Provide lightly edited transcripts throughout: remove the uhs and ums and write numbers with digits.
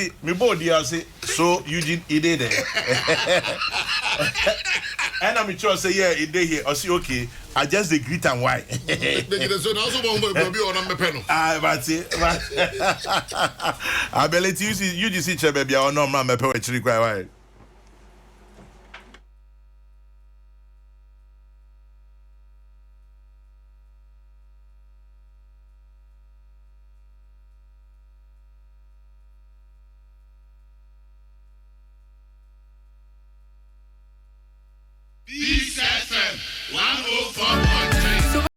see, me body, I say, so Eugene, he did it. And I'm sure say, yeah, he did here. I say, okay, I just the greet and why. But I believe you just see, baby, or no, man, my poetry cry, why? BSFM 104.3.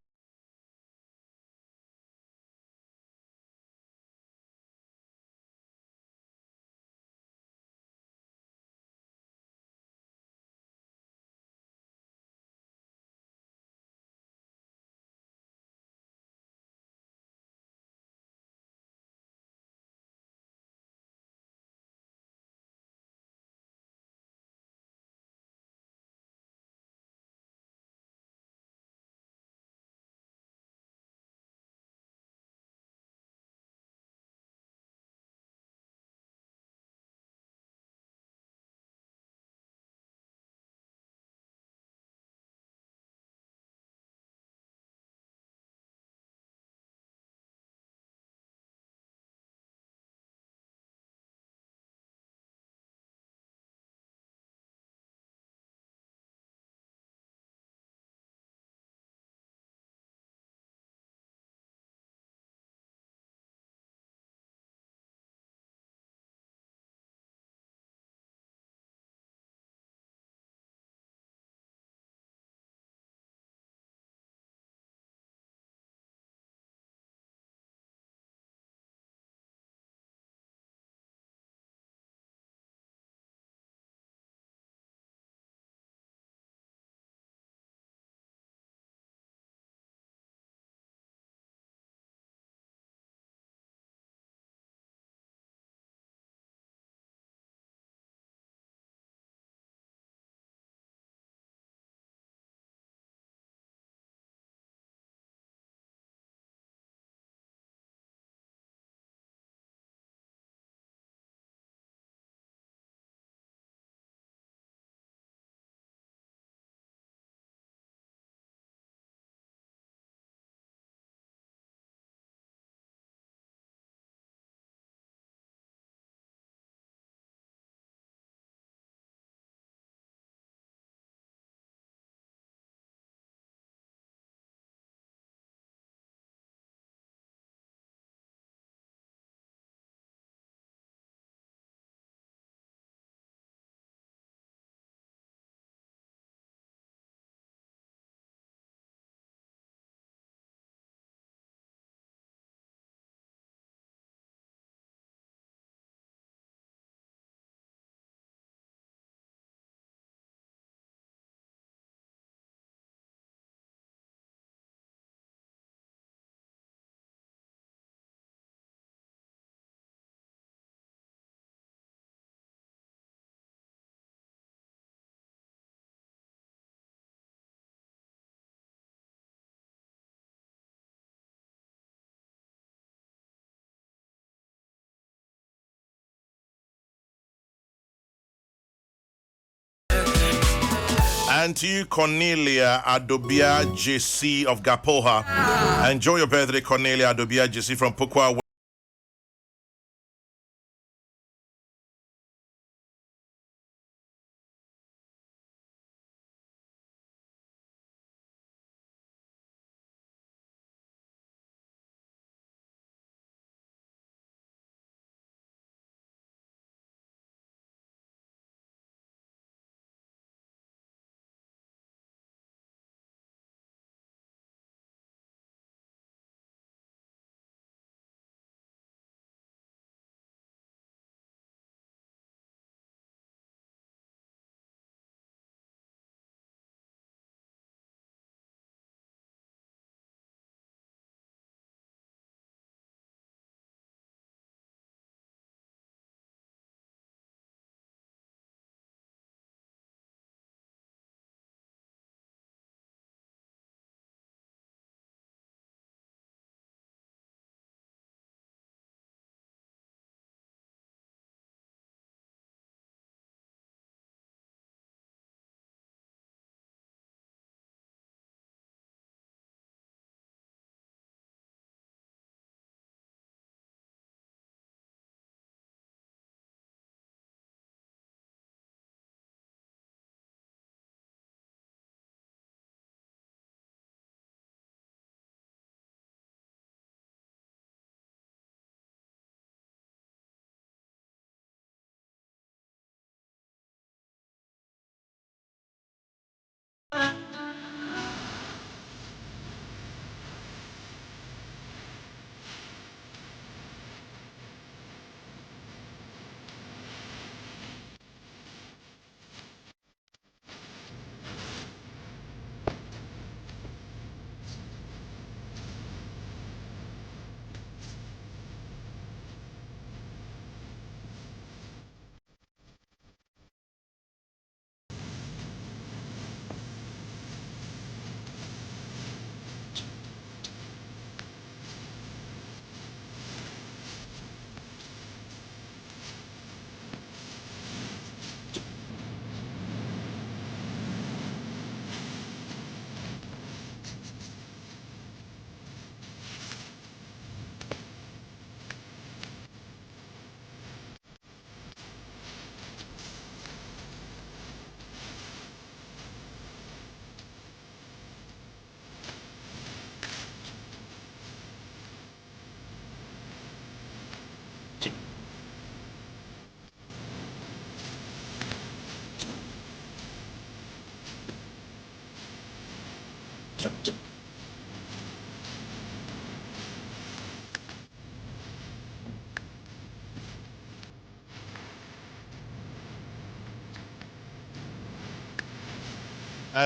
And to you, Cornelia Adobia JC of Gapoha. Enjoy your birthday, Cornelia Adobia JC from Pukwa.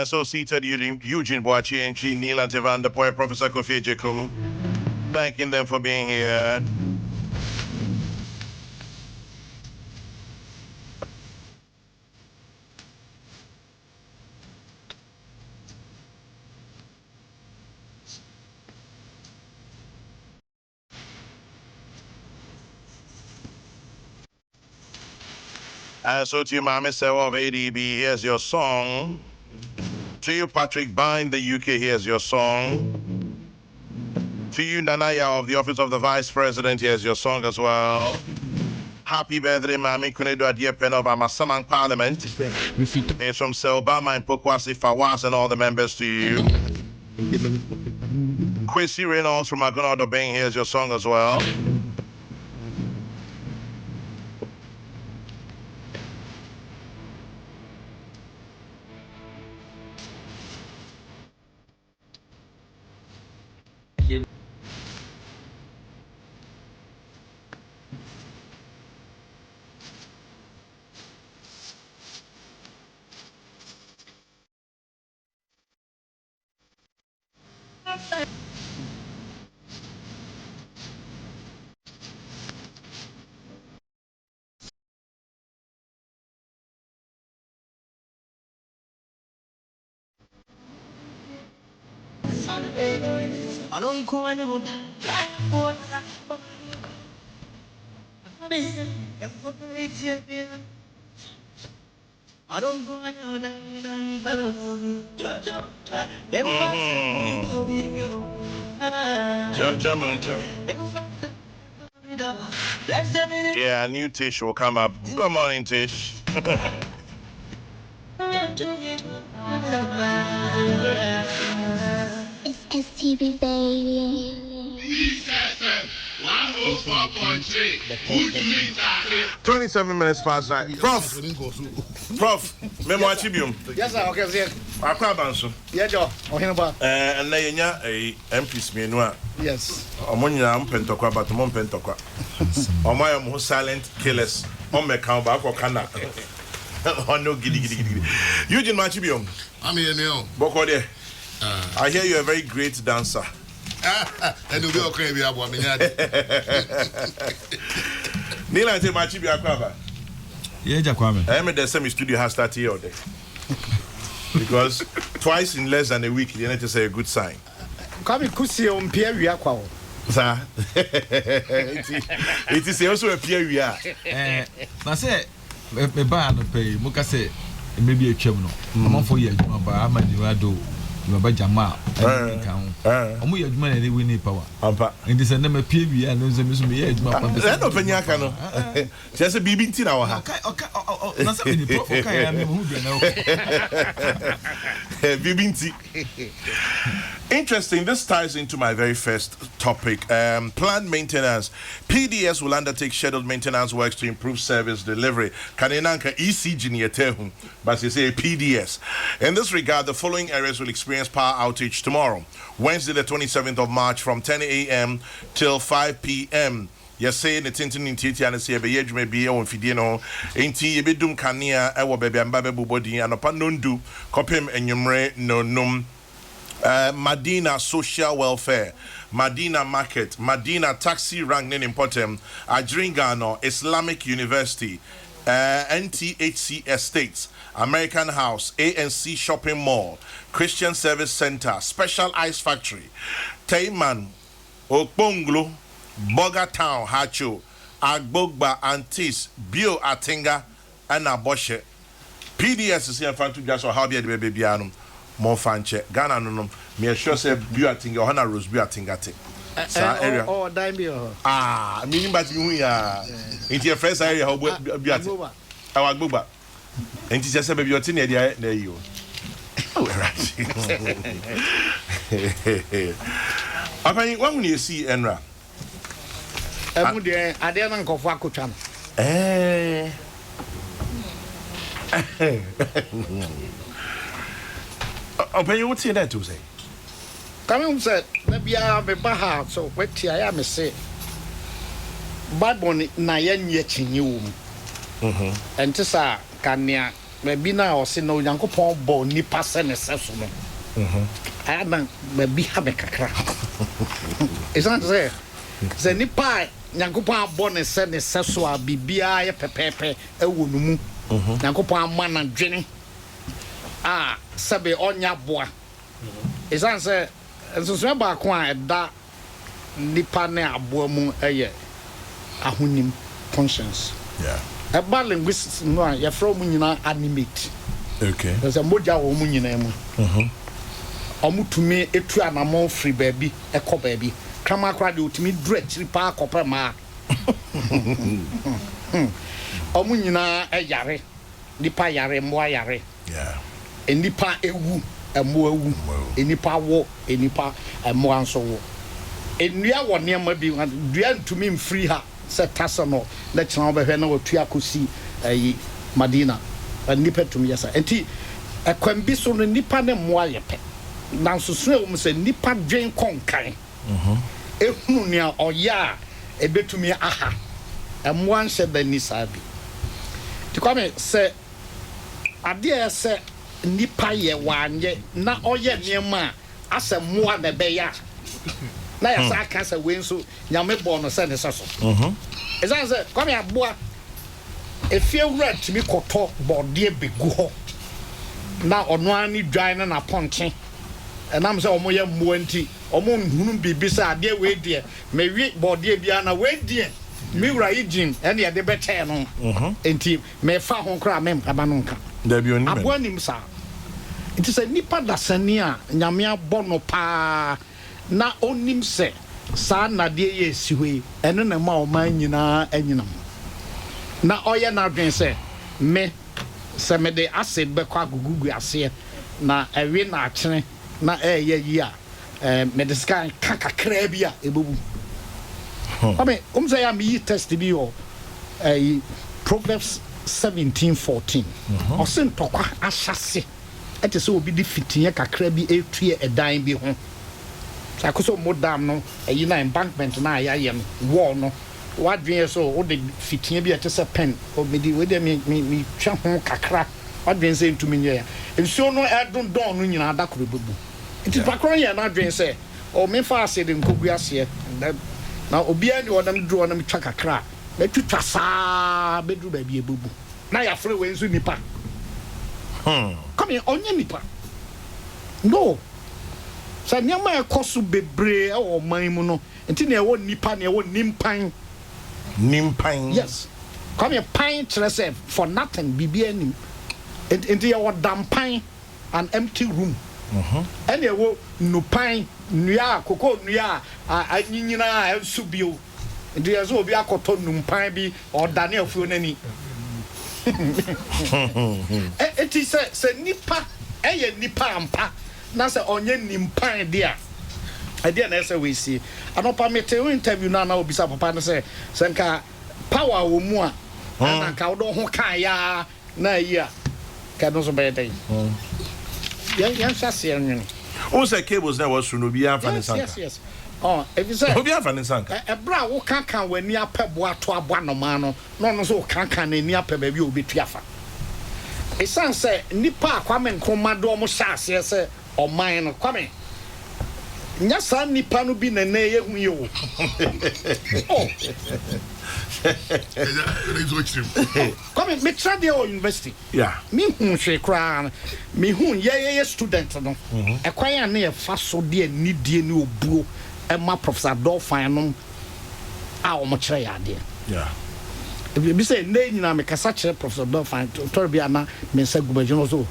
So seated Eugene Boachi and Neil and Tevan, the poet Professor Kofi Jeku, thanking them for being here. So to you, Mama Sewa of ADB, here's your song. To you, Patrick Bind, the UK, here's your song. To you, Nanaya of the Office of the Vice President, here's your song as well. Happy birthday, Mami Kunedo Adia Pen of Amasaman Parliament. It's from Selbama and Pokwasi Fawas and all the members to you. Quincy Reynolds from Agonado Bang, here's your song as well. I don't go anymore. I don't go Yeah, new Tish will come up. Good morning, Tish. It's STV, baby. 27 minutes past 9. Prof, Memo Achibium. Yes, sir. Okay, sir. Aquabanso. Yeah, Joe. And Naya, a MPs Menua. Yes. Omonia Pentokwa, but Mon Pentokwa. Omaya Mo silent killers. On me count back or cana. Oh, no, giddy. Eugene Machibium. I'm here now. Bokode. I hear you're a very great dancer. And you'll be okay with our woman. Nila te Machibi Aquaba. Yeah, Jaquame. I am the same studio has started here all day. Because twice in less than a week, you need to say a good sign. Come Kusi on Pierre Yaquao. Sir, it is also a peer we are. I say, a bar no pay, Muka say, maybe a chimno. I'm on 4 years, but I'm a do. You are Jama. I'm with your money, they win power. And this is never PB and there's a Miss Me. That open Yakano. Just a BB tin hour. Interesting. This ties into my very first topic. Planned maintenance. PDS will undertake scheduled maintenance works to improve service delivery. Kanenanka ECG Nietehu, but they say PDS. In this regard, the following areas will experience power outage tomorrow, Wednesday the 27th of March from 10 a.m. till 5 p.m. Yes, say the tintin in Titi and say, be may be on Fidino, ain't he? Bedum Kania, our baby and baby body, and upon nundu, copim and yumre no num. Madina Social Welfare, Madina Market, Madina Taxi Rank Important, Adringano, Islamic University, NTHC Estates, American House, ANC Shopping Mall, Christian Service Center, Special Ice Factory, Tayman, Okponglo, Boga Town, Hacho, Agbogba, Antis, Bio Atinga, and Aboshe. PDS is here in front of us, or how be the baby anum. More fanche Ghana no me sure say buating your honor rose buating ate sa area oh dime bio meaning but you ya into your first area how buating our gbogba enti say baby you tin there na you apani when you see enra emu de ade na nkofo akotwa no but you would say that to say Come said, maybe I have a baha, so wait here, I may say. Bible na yen yet in you. And to say, can ya, maybe now or see no young upon bone, ni pass and assessment. I don't maybe have a crack. It's not there. The nipa, Yankupa born and send a sessua, bibia, pepe, a woman, Yankupa man and Jenny. Ah, Sabe on ya boy. It's answer. And so remember quiet that nipa ne abomu ahunim conscience. Yeah. A bad linguists no ya from nyina animate. Okay. There's a moja wo mu nyina mu. Omu tumi etu anamon free baby, ekọ baby. Kama kra de utumi dretch pa akọpa ma. Omu nyina yare. Nipa yare mo yare. Yeah. Nipa ewu emu ewu enipa wo enipa emu anso wo enua wo niam bi dua ntumi mfiri ha se tasa no le chana obehwe na otu akosi ayi madina enipa tumi yesa enti akwambi so no nipa ne mo ayepe nanso so e se nipa dwen konkan ehunu nia oya ebetumi aha emu anse bani sabi tikwame se ade se nipa ye wanye na oye niema asemmoa na beya na ya sa aka sa wenso nyame bo no se ne so ezan se kwame aboa efie wura timi koto bode begu ho na ono ani dwan na ponche enam se omo ye mmoa nti omo nhunu bibisa ade we die mewi bode bia na we die mi wura yigin ene ye de bete no enti me fa ho kra mem aba no nka da bi oni aboa nim sa it is a nipa dasani a nyame abono pa na onim se sa na de ye siwe eno na ma o man nyina anyinam na oye na dwen se me se me de acid be kwa gugugu ase na ewe na akene na eye yi a me de scan kakakra bi a ebubu ame say ya me test bi o Proverbs 17:14 o se ntokwa ahyase ete so obi di fitinye kakra bi etue edan bi ho sa koso modam no eyi na embankment na ayaye no wall no wadwen so o de fitinye bi ete se pen o medi we de mi twa ho kakra wadwen se ntumi nye ya enso no edon don no nyina adakoro bebu enti pakron ye na adwen se o me fa ase de nkogu ase na obi ani wonam dro wonam twa kakra metwitwa saa bedru ba bi ebubu na ya fre we nso nipa come here onye nipa no sa nyama ekosu bebre e o man mu no enti na e wo nipa na e wo nimpan yes come here pine trese for nothing bibia nim enti e wo dampan an empty room and e wo nupan nua koko nua anyinyina ensu bio enti e so obi akoto numpan bi o dane afuo nani it is se nipa eye nipa ampa na se onye nimpan dia ade na se we see anopa mete interview na obisa papa na se nka power wo mu a na nka wo do ho kan ya na yi a ka no so be dey yan shase yan o se cables na was no bi amfa ne sanka yes oh if you say obi amfa ne sanka e bra wo kan wani apebo ato abo anoma no so kan na ni apeba bi obetu afa esan se nipa kwame nkoma do mo shase se oman no kwame nya sa nipa no bi na ye hu ye wo oh kwame me trade o university yeah me hu hwe kra me hu ye student no e kwan na ye fa so de anidie ni obuo e ma professor Dolphin no a o mo kire ya de yeah bi say na nyina me kasa kire professor Dolphin to bi ana me nsa gubajo so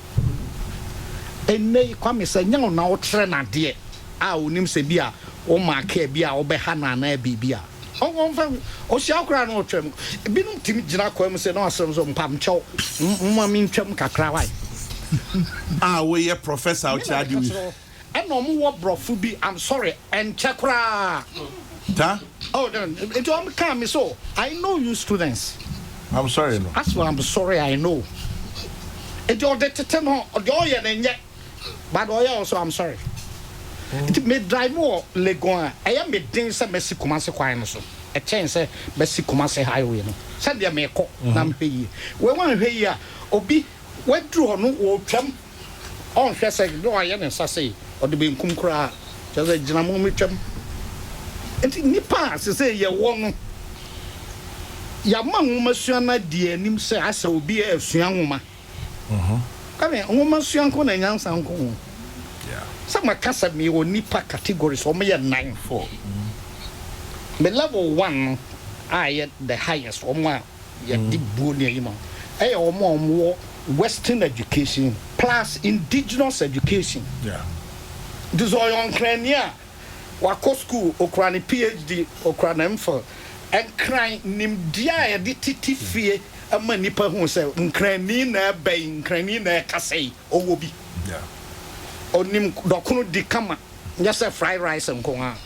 enei kwa me say nya na o kire na de a onim se bi a o ma ka bi a o be ha na na bibia o fa o sia kra na o twem bi no timi gina kwa mu se na asem so mpam chew mma mi ntwem kakra wai we ye professor o cha di and no more brofu bi I'm sorry and chakra ta oh then it don't come me so I know you students I'm sorry no that's what I'm sorry I know it all the tete no the oye na nye but oye also I'm sorry It may drive more Legon. I am a denser Messi Kumase Quine so. A chance Messi Kumase Highway. Send your make nam pay. We want to hear Obi went through or chum on Shasek, no I am Sassy or the being Kumkra. Just a Janamomichum. And in Nipa, say, you won't. Yamang Masiana dear nim say I shall be a young woman. Come here, almost young one and young sound. Yeah. Some casa me or Nipa categories or me a 9-4. The level 1, I at the highest or more, ya deep boonia, you know. I or more Western education plus indigenous education. Yeah. This is all on Krania. Wako school, Okrani PhD, Okrani MPhil. And crying Nimdia, the titi fear, a manipa who say, Cranina bay, Cranina Cassay, or Wobi. Yeah. Or Nim Dokunu di Kama, just a fried rice and Konga.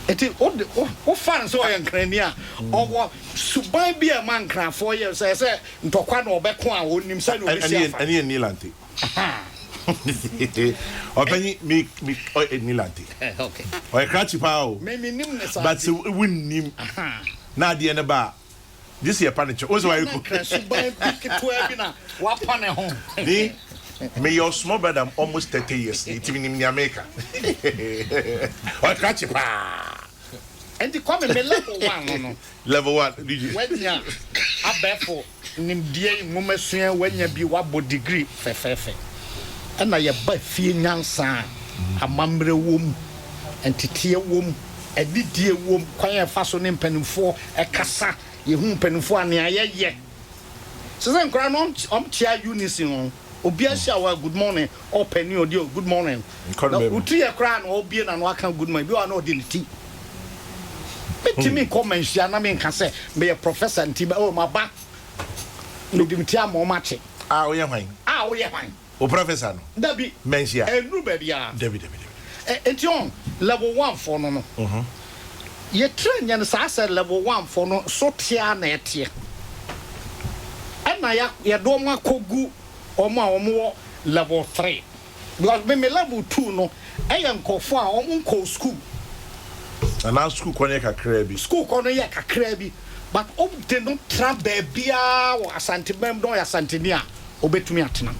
It is all the fun so and Crania, or what Subai be a man cry 4 years, I say, Tokwan or Bekwa, or Nimsan, and you Nilanti. Or penny me or Nilanti. Okay. Or a catchy pow. Maybe Nimness, But wouldn't him. Now the end about this year, Panic. Also, I could Subai pick it to Abina, Wapan at home. May your small brother almost 30 years, even in Jamaica. Or catch you. And the common level 1, Level 1, did you? when ya a baffle Nimdia Mumasia when you be what degree, fefe. And I have but fear young son, a mambre womb, and titia womb, a dear womb, quiet fastening penny for a cassa, you whom penny for an ye. So then, crown on chair unison. Obiasha good morning or penny or dear good morning. Utria crown or being and walk good morning. You are not in tea. Let me comment, Shanamin can say, be a professor and Tiba or my back. Look him tiam or matching. Ah, we are mine. Ah, we are mine. O professor, Debbie, Mensia, and Ruby, David. it's on level 1 for no. Ye train and Sassa level 1 for no so tianet here. And I don't want Kogu or more level 3. Because me level 2 no, I am called for our own school. And now school connect a crabby. School connect a crabby. But they don't trap baby or a santimem or a santinia. Obey to me at now.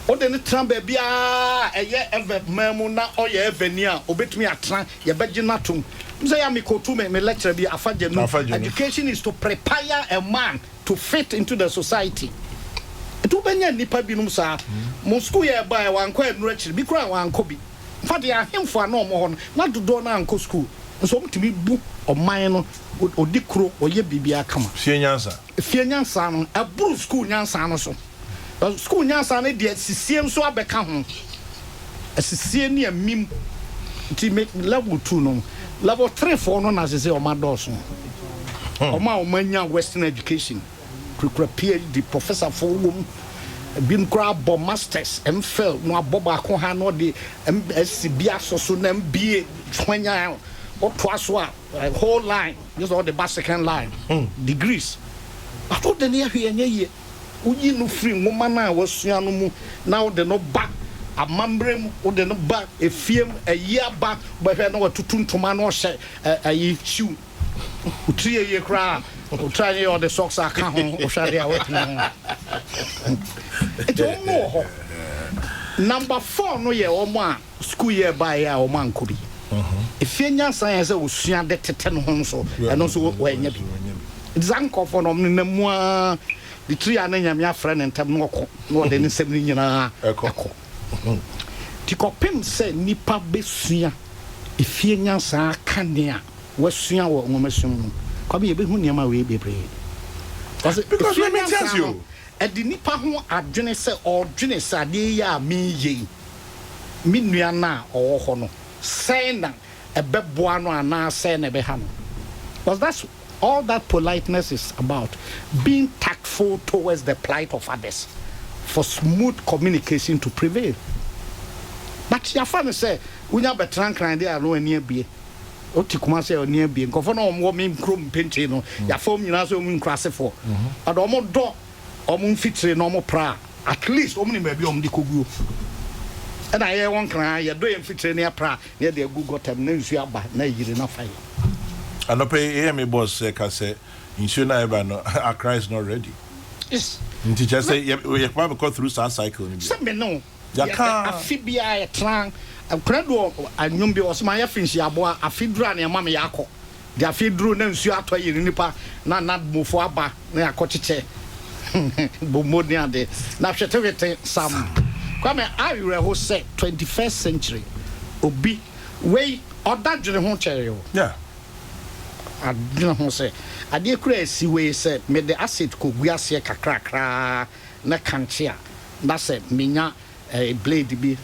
O de ne tran ba bia eye ever memuna o ye evenia obetumi atran ye beje natum say ya me kotu me lecture bi afaje no education is to prepare a man to fit into the society etu benya nipa binum sa mo school ye ba e wan kwa enura chiri bi kura wan ko bi fa de ahemfo ana omo ho na dodo na anko school so mtimi bu oman no odi kro oye bibia kama fie nyansa no aburu school nyansa no so school nyansa ne de sisiem so abeka ho asisie ne amim ti make level 2 no level 3 4 no na se o madoso o manya western education kura PhD professor for wom bin grab masters MPhil no aboba ko ha no de MSc bia so na MBA twanya o twaso a whole line just all the second line degrees I thought the near here nye uyi no free ngoma na wasua no mu na wo de no ba amambrem wo de no ba efiem ayia ba ba hwe na watutu ntoma na ohye ayi shoe utrie ye kra utrie all the socks aka ho ohwade a wetena it don't know ho number 4 no ye omo a school ye ba ya omo ankobi efie nyansan ye se osua de tete no ho so eno so wo anya bi zanko for no namu a the tree and nyame afra ne ntam no ko no de ne sem ni nyina eko ti kopem se nipa besua efie nyansa kanea wasua wo ngomasum no kwabe ye behu niam we bebre because let me tell you e di nipa ho adwene se odwene sade ya mi ye mi nua na owo ho no say na ebeboa no ana say na be ha no because that's all that politeness is about being tactful towards the plight of others for smooth communication to prevail. But your father say, "We have a trunk and there are no near be." Otikuma say near be. Go for no more mean chrome painting. No, your form you know so mean crass for. And almost door, almost fitting normal pra. At least only maybe the kugu. and I won't cry. You're doing fitting near pra near the Google time. No, you are bad. No, you did not fight. And no pay me boss can say insurance Accra is not ready. Yes. Teacher say we probably go through that cycle. Some no. Ya can Amphibia a tran a credo and Yumbi was my affinity aboa a fidra and mamma yako. The fidru no suato nipa na not move for ba near cochiche. Bomodia de now shetivity some. Come I will say 21st century. Obi way or that to the home cherry. yeah. I didn't know say. I dear crazy way said, made the acid could we are sick a crack, na cantia. That said, minya a blade be.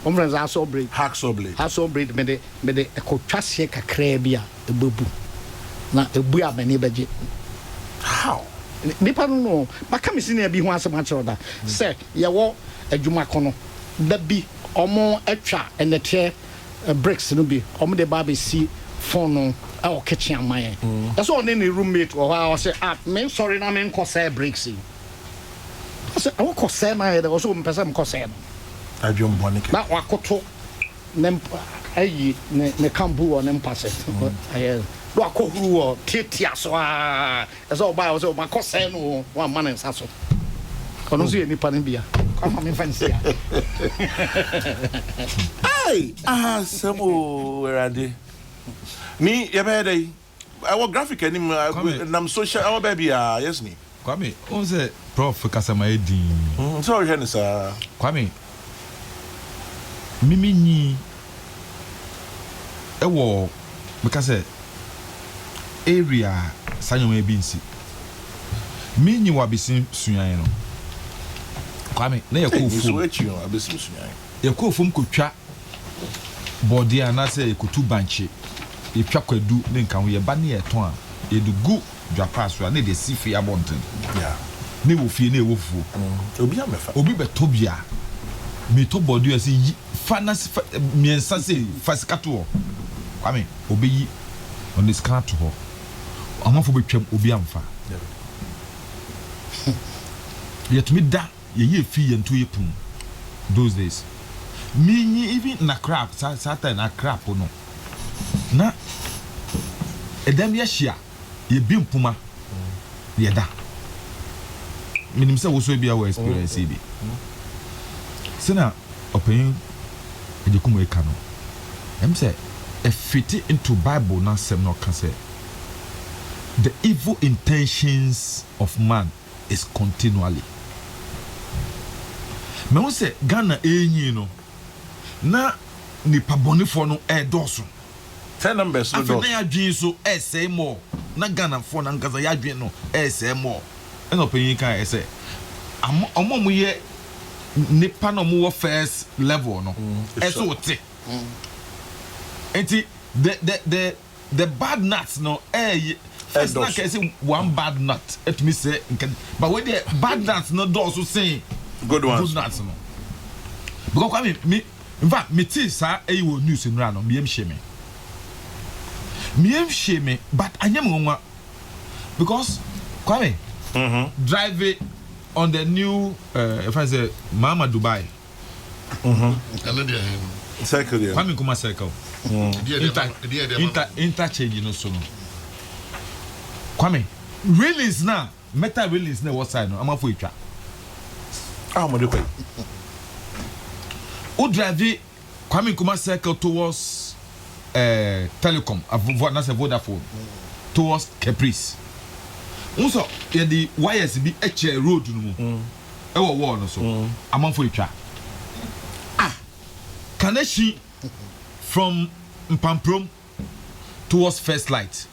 Omras also blade, Hacksaw blade. also blade made a cotrasia crabia, a bubu. Not a buya many budget. How? Nipa no, but come in here be once a much order. Say, ya walk a jumacono. That be or more extra and the chair bricks no be, the baby see phone. Our kitchen my that's all any roommate or I say men sorry na men cause breaks I say I want cause my there was one person cause I don't want na wakoto nem ayi ne kambu or nem pass it I do akohuru or titia so that's all by also my cause no one man and saso kono so any pan bia come me fancy Hey, some where are they? Me, you better. Our graphic anymore. I'm social. Our baby, yes, me. Kwame, on say Prof Kasama Edi. Sorry, Henry, sir. Kwame, Mimi ni ewo because area sanyo me binsi. Mi ni wa bisim suyan no. Kwame, na ye ko fu. So echi o abisim suyan. Ye ko fu mkotwa body anase ekutu banche. Etwa kwadu ne nka ho ye ba ne eton a edugu dwapa so na de sifi abonten Yeah. ne wo fie ne wo fuo Obi amefa. obi beto bia me to body ase yi fanas miensa se fasikato kwame obi yi on this car to ho amafo betwam obi amfa yetumi da ye fi ye nto yepum those days me even na crap sata na crap no na edem ye hia ye bi mpuma ye da minim se wo so bia wo experience bi sena open ejekumo eka no em say a fit into bible na sem no ka say the evil intentions of man is continually me won say Ghana enyi no na nipa bonifo no e doso 10 numbers no do. na ya dwen so say more na Ghana for na ngaza ya dwen no say more en open kan say omo ye nipa no mo first level no so te enti the bad nuts no first na can say one bad nut it me say but when the bad nuts no do so say Good ones. good nuts no because me in fact me tea sa wo news in no me shame but anyam nwa because Kwame drive it on the new if I say Mama Dubai Circle there. Kwame kuma circle interchange no so no Kwame release na meta release na what side no amafo etwa Mo de kwai. O drive Kwame kuma circle towards telecom na say Vodafone towards Caprice unso ye the wires bi eche road no mu e wo wall no so amafo etwa Kaneshi from Mpamprom towards First Light.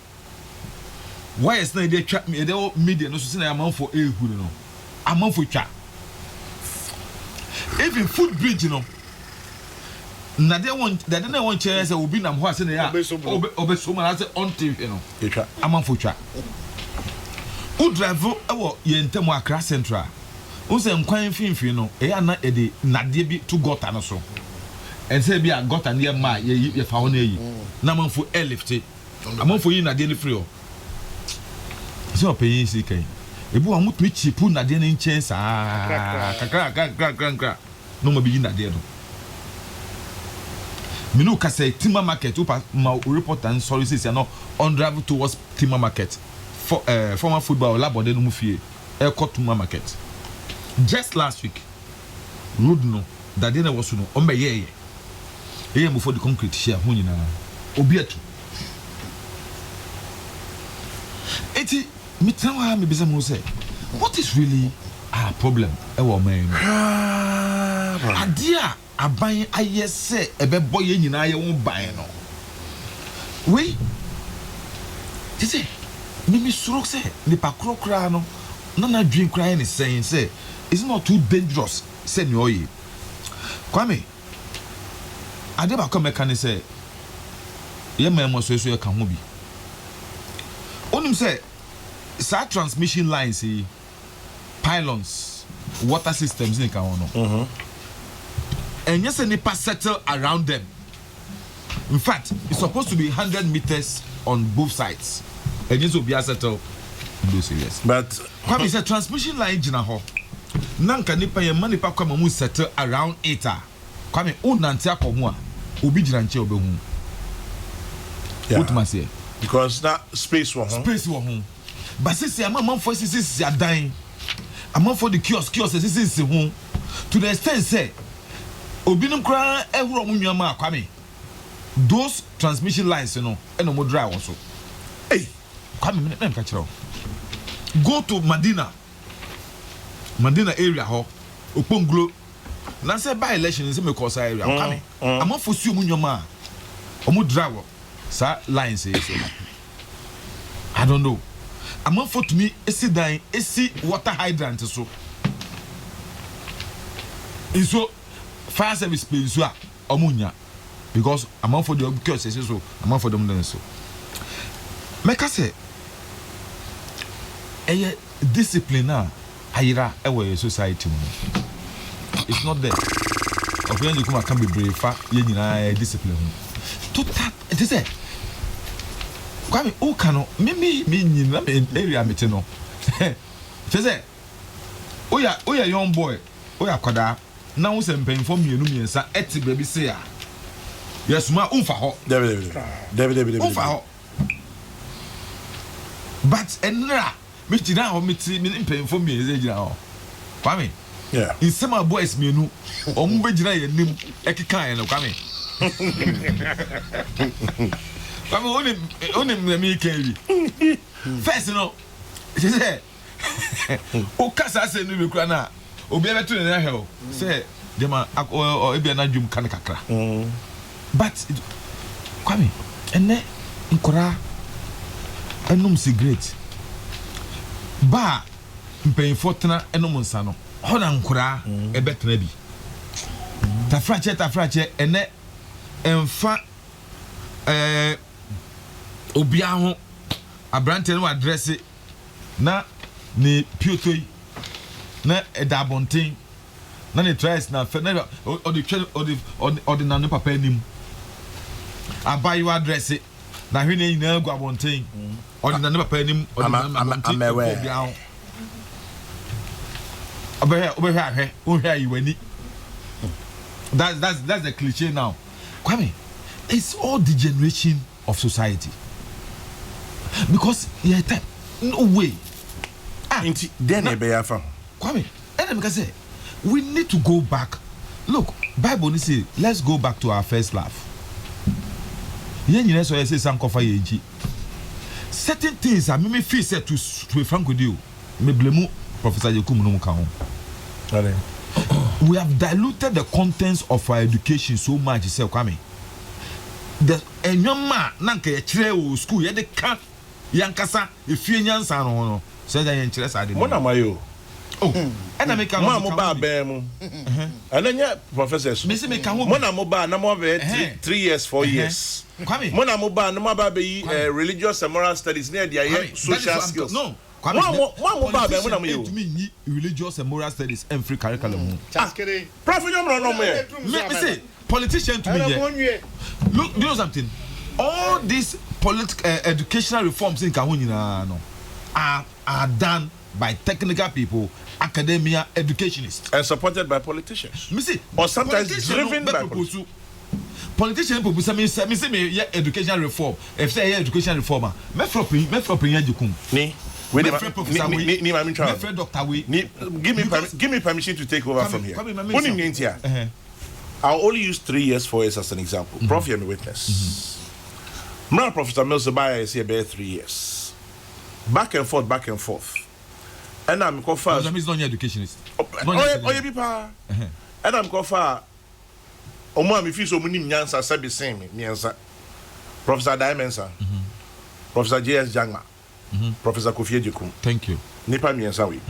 Why is not they trap me? They media no so say amafo ehu no amafo etwa even footbridge no na they want chairs say obi nam ho ase na ya obeso ma say on TV no Etwa. amafo etwa u drive ewo ye ntem Accra Central u say nkwan finfin no e ya na e de nade bi to gota no so and say bi a gota near ma ye fa ho na yi na amafo airlift amafo yi nade ni free o so pay si kan ebu amutumi chipu nade ni nchen sa kakra no mo bi yi nade no Minu ka say Timber Market upa ma report and sorry say no on drive towards Timber Market for former football labode no mufie e ko Timber Market just last week road no that day was no on be ye before the concrete share ho nyina obi atu eti mitran me bisa mo say what is really our problem e wo man adia aban ayese ebebo ye nyina ye wo ban no we tise mimi suro say ni pa krokra no na dream crying is saying say it's not too dangerous say ni oye kwame adeba come can say ye memo so ye kan ho bi onim say sa transmission lines pylons water systems in kan no and yes, and they settle around them. In fact, it's supposed to be 100 meters on both sides. And this will be a settle in those areas. But Kwame is a transmission line in ho. Nanka nipa ye money pa kwame mu settle around 8. Kwame unante akomo a obi giranche obehu. What must say? Because that space was space wo ho. But since am for since ya dan. Am for the kiosk since ho. To the extent say obinum kra ehuro mu nwama Kwame those transmission lines no eno mo dry also hey Kwame me ka kire go to Madina area ho Okponglo na say by election say me cause area Kwame amafo su mu nwama omo dry wo sa lines say I don't know amafo to me esi dan esi water hydrant so iso fire service pay so omunya because amount for the cure say so amount for them so make say discipline na ayira e society mo it's not there of when you come can be brave fa ye nyina discipline total it is it Kwame o kano me nyina me area mete no say oya young boy oya kwada na wo se mpenfo mienu miensa eti baby say a yesuma umfa ho David umfa ho but enra me tina ho meti me mpenfo miensa gina ho Kwame yeah in some boys mienu omu be gina ye nim ekika ye no Kwame Kwame onim me kenri first no say o kasa se no be kura na obi ebetu na hell say dem o ebi na dwum kan kakra but Kwame ene nkora enum cigarette ba mpanyfo tena enum nsa no ho na nkora ebetena bi tafrache ene emfa obi aho abrante no address na ni piotoi na edabontin na ne tries na fe na o de na no papa anim abayo address na hwe nyina gu abontin o de na no papa anim o de na obi aho obehwe o hwe ayiwani that's the cliche now Kwame it's all the generation of society because yeah no way inti then e be yafa Kwame and I say we need to go back. Look, Bible say let's go back to our first love. Yen so say some kofa yeji. Certain things I me feel said to be frank with you. Me blame Professor Yekum no ka ho. We have diluted the contents of our education so much say Kwame. The enyoma na nka ye kire o school ye de ka yankasa efie nyansa no say that ye kire sa de. Mo na mayo. Oh, and I make a mobile bam. And then, yeah, professors, Miss Mekamu, Mona Moba, no more 3 years, 4 years. Mona Moba, no more baby, religious and moral studies near the social skills. No, to me, religious and moral studies and free curriculum. Prophet, no, say, politician to me. Look, do you know something? All these political educational reforms in Kahunina are done by technical people, academia, educationists, and supported by politicians. Me see, or sometimes driven by politicians. politician people say me education reform. If say education reformer, me from Yajukum. Ni Dr. We. Give me permission to take over from here. I'll only use 3 years, 4 years as an example. Prof, you're my witness. My Professor Mills Abaya is here about 3 years. Back and forth. And I'm called far. That means not your educationist. And I'm called far. Omo, if you so many nyansa, sabi same nyansa. Professor Dimensa, Professor J.S. Jangma, Professor Kofi Ejekum. Thank you. Nipa nyansa we.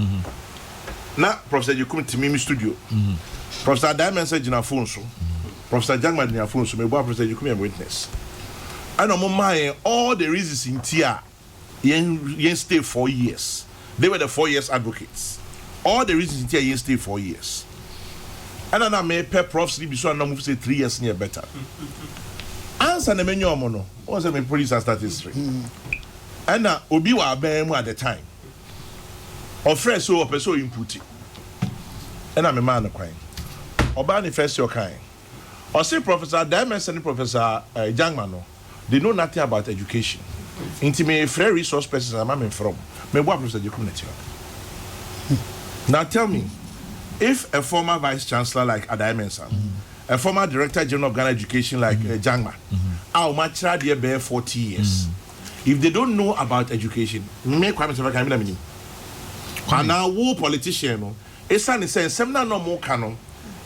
Na Professor Ejekum timimi studio. Professor Dimensa jina phone so. Professor Jangma jina phone so. Me boy Professor Ejekum am witness. And omo all the reasons in tia yen stay 4 years. They were the 4 years advocates. All the reasons in tia yen stay 4 years. And then I may pay Prof. Sleep so I move say 3 years near better. Answer the menu mono. Was a police and statistics. And now Obi wa ben at the time. Or fresh so up so input. And I'm a man of crime. Or ban first your kind. Or say Professor Diamond and Professor Jangmano. They know nothing about education. Intimate free resource persons I'm from. Me what Professor Jukumnetio. Now tell me. If a former vice chancellor like Adaimensa, a former director general of Ghana Education like Jangma, our much dear bear 40 years, if they don't know about education, make comments about Kamina. And now, war politician, it's an sense, seminar no more canon,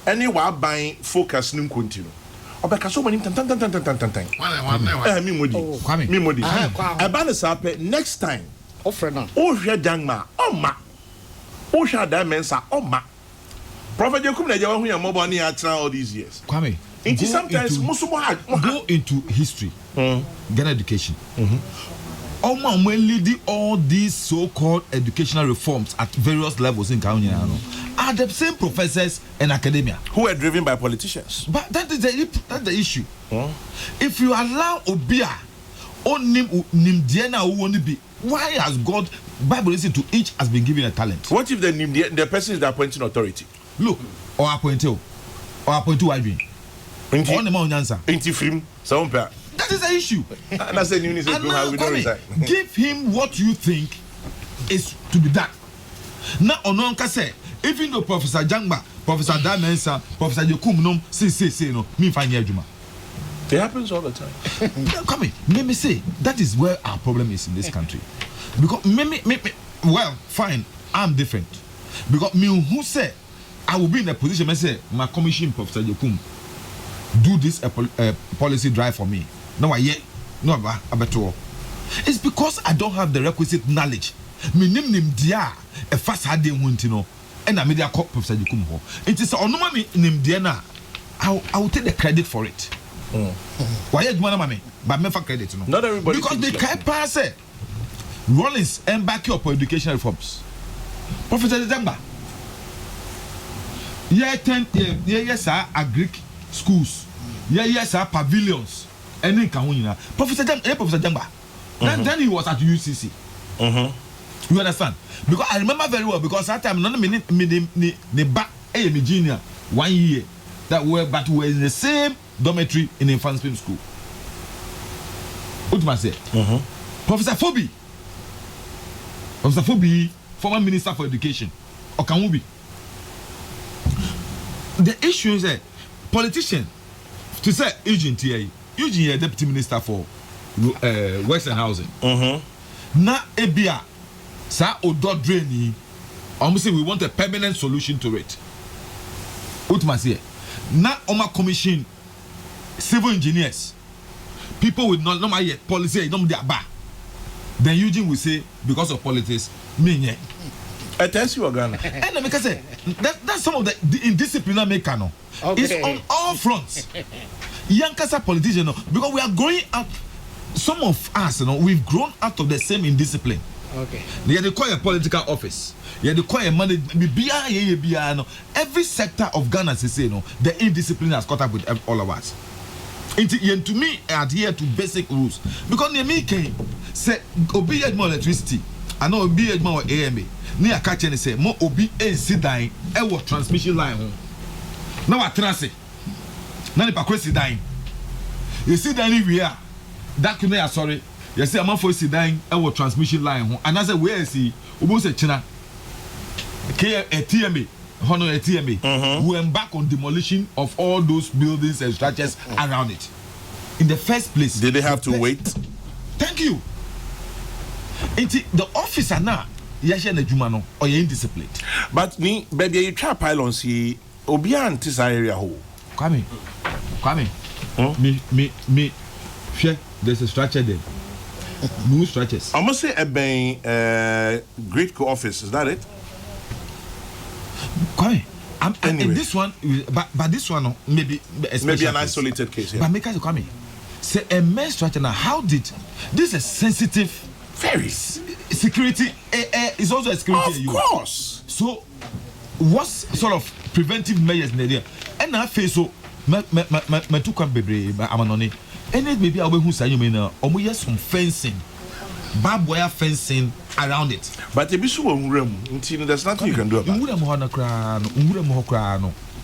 anywhere buying focus num continue. Or because so many me modi. A banner sape next time. Offer now. Oh, Jangma, oh ma. Oh, Adaimensa, oh ma. Prophet Jacob Najawa, who are mobile near all these years. Kwame, go into history, Ghana education. When leading all these so-called educational reforms at various levels in Ghana are the same professors and academia who are driven by politicians. But that's the issue. If you allow Obia, on Nimdiana who want to be, why has God, Bible listen to each has been given a talent? What if the person is the appointing authority? Look, or appoint Ivy. On the Mount Answer. That is the issue. That's the news. Give him what you think is to be done. Now, Ononka say, even though Professor Jangba, Professor Damensa, Professor Yokum, say, no, me find Juma. It happens all the time. Come in, let me say, that is where our problem is in this country. Because, well, fine, I'm different. Because me who say, I will be in a position, I say, my commission, Professor Yokum, do this policy drive for me. No, it's because I don't have the requisite knowledge. Me nim dia a fast had they want to know, and I made a cop Professor Yokum ho. It is on me nim dia na. I will take the credit for it. Why you money? But me for credit, no. Not everybody. Because they can't pass it. Rollins and back up for educational reforms. Professor Demba. Yes, sir, Greek schools. Yes, sir, pavilions. And then Professor Jamba. Then he was at UCC. You understand? Because I remember very well, because that time none me back junior 1 year that we were in the same dormitory in infant school. What must I say? Professor Fobi, former Minister for Education, or Kamubi. The issue is that politician to say Eugene Deputy Minister for Western Housing. Na ebia sa odo drain almost say we want a permanent solution to it. What must say? Na Oma Commission civil engineers, people with not normal yet policy, no their bar. Then Eugene will say because of politics, me I tell you Ghana. And because that's some of the indiscipline mechano. Okay. It's on all fronts. Yankasa politician, because we are growing up. Some of us, we've grown out of the same indiscipline. Okay. You require a political office. You require money. Every sector of Ghana, the indiscipline has caught up with all of us. And to me, I adhere to basic rules because me can say obi more electricity. I know obi more AMA. Ni a catch and say more obi sit dying. Transmission line. Now I transit. Now the pakwesi dying. You see that anywhere. That can be sorry. You see, I'm for sit down our transmission line. And as a way, see, almost a China. TMA, Honor a TMA, who embark on demolition of all those buildings and structures around it. In the first place, did they have to wait? Thank you. The officer now, Yasha Jumano, or you're indisciplined. But me, baby, you try pylon see Obian this area hole. Kwame. Me, share. There's a structure there. New structures. I must say, a great co-office, is that it? Kwame. Anyway. And this one, but this one, maybe an isolated case. Yeah. But make us Kwame. Say a main structure now. How did this is a sensitive, very security? Is also a security. Of course. So, what's sort of preventive measures in the area? And I feel so. Me too come baby. I'm on and then maybe I'll be who say you mean or some fencing, barbed wire fencing around it. But if you want there's nothing you can do about it.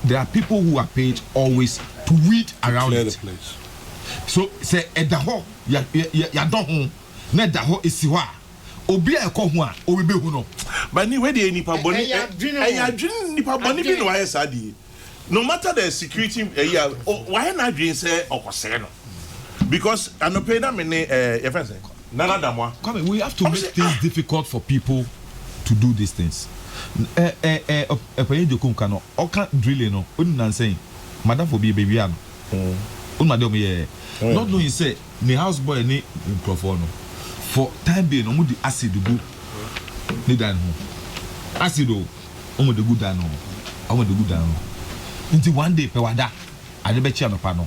There are people who are paid always to weed around clear it. The place. So say at the hole, ya don't home, net the hole is siwa. Obi a ko ho a obi be hu no. But ni we dey nipa boni nipa boni bi no why sadi. No matter the security why na dream say okose no. Because anope na me your friend say nana damwa. Come we have to make things difficult for people to do these things. Epenye jokum kano o kan drilling no onu nan saying madam for be baby ano. Madam ye not knowing say the house boy ni microphone no for time being omo di acid go ni dan ho acid o omo de good dan no omo de good dan no until one day pe wada ade be chi anopa no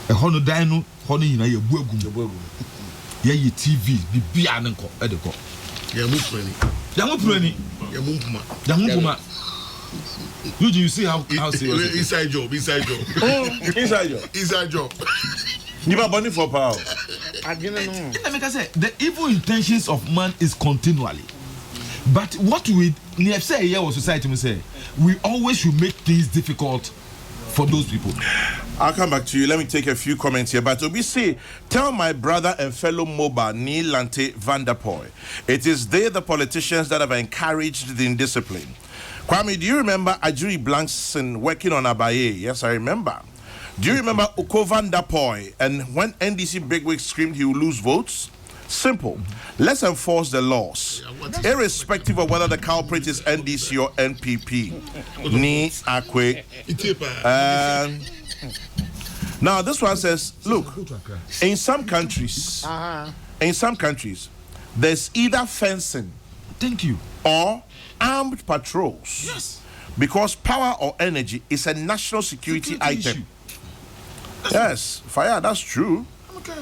e ho no dan no ho no yina ye bu agum ye TV bibia ne nko e de ko ya mu prani ya mu mpuma you see how serious inside job inside job you are burning for power. The evil intentions of man is continually, but what we say here was society will say we always should make things difficult for those people. I'll come back to you. Let me take a few comments here. But we say, tell my brother and fellow Moba Neil Lante Vanderpoy, it is they, the politicians, that have encouraged the indiscipline. Kwame, do you remember Ajuri Blankson working on Abaye? Yes, I remember. Do you remember Uko Vanderpoy and when NDC bigwigs screamed he will lose votes? Simple. Let's enforce the laws, irrespective of whether the culprit is NDC or NPP. Ni Akwe. Now this one says, look, in some countries, there's either fencing, thank you, or armed patrols. Yes. Because power or energy is a national security item. Yes, fire, that's true. Okay.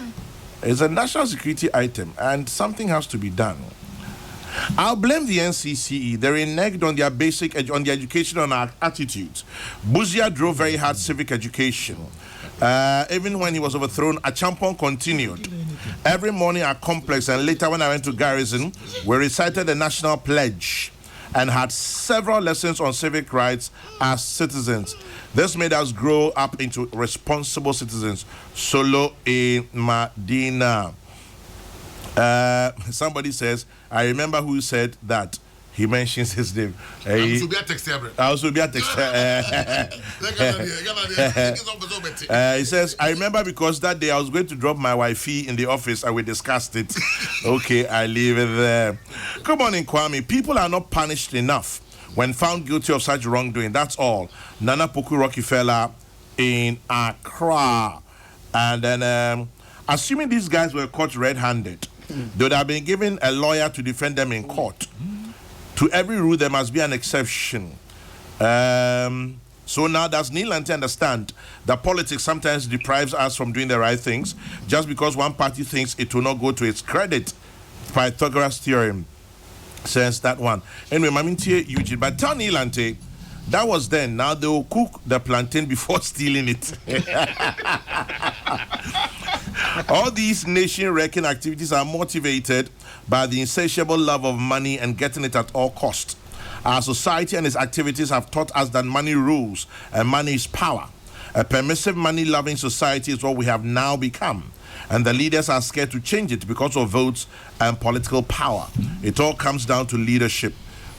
It's a national security item and something has to be done. I'll blame the NCCE. They're reneged on their on the education and our attitudes. Buzia drove very hard civic education. Even when he was overthrown, Achampong continued. Every morning at Complex and later when I went to Garrison, we recited the national pledge and had several lessons on civic rights as citizens. This made us grow up into responsible citizens. Solo in Medina. Somebody says, I remember who said that. He mentions his name. He says, I remember because that day I was going to drop my wifey in the office and we discussed it. Okay, I leave it there. Come on in, Kwame. People are not punished enough when found guilty of such wrongdoing. That's all. Nana Puku Rockefeller in Accra. And then, assuming these guys were caught red-handed, they would have been given a lawyer to defend them in court. To every rule, there must be an exception. So now does Neil Lante understand that politics sometimes deprives us from doing the right things just because one party thinks it will not go to its credit? Pythagoras theorem says that one. Anyway, Mamintie Eugene, but tell Neil Lante, that was then. Now they will cook the plantain before stealing it. All these nation-wrecking activities are motivated by the insatiable love of money and getting it at all cost. Our society and its activities have taught us that money rules and money is power. A permissive, money-loving society is what we have now become. And the leaders are scared to change it because of votes and political power. It all comes down to leadership.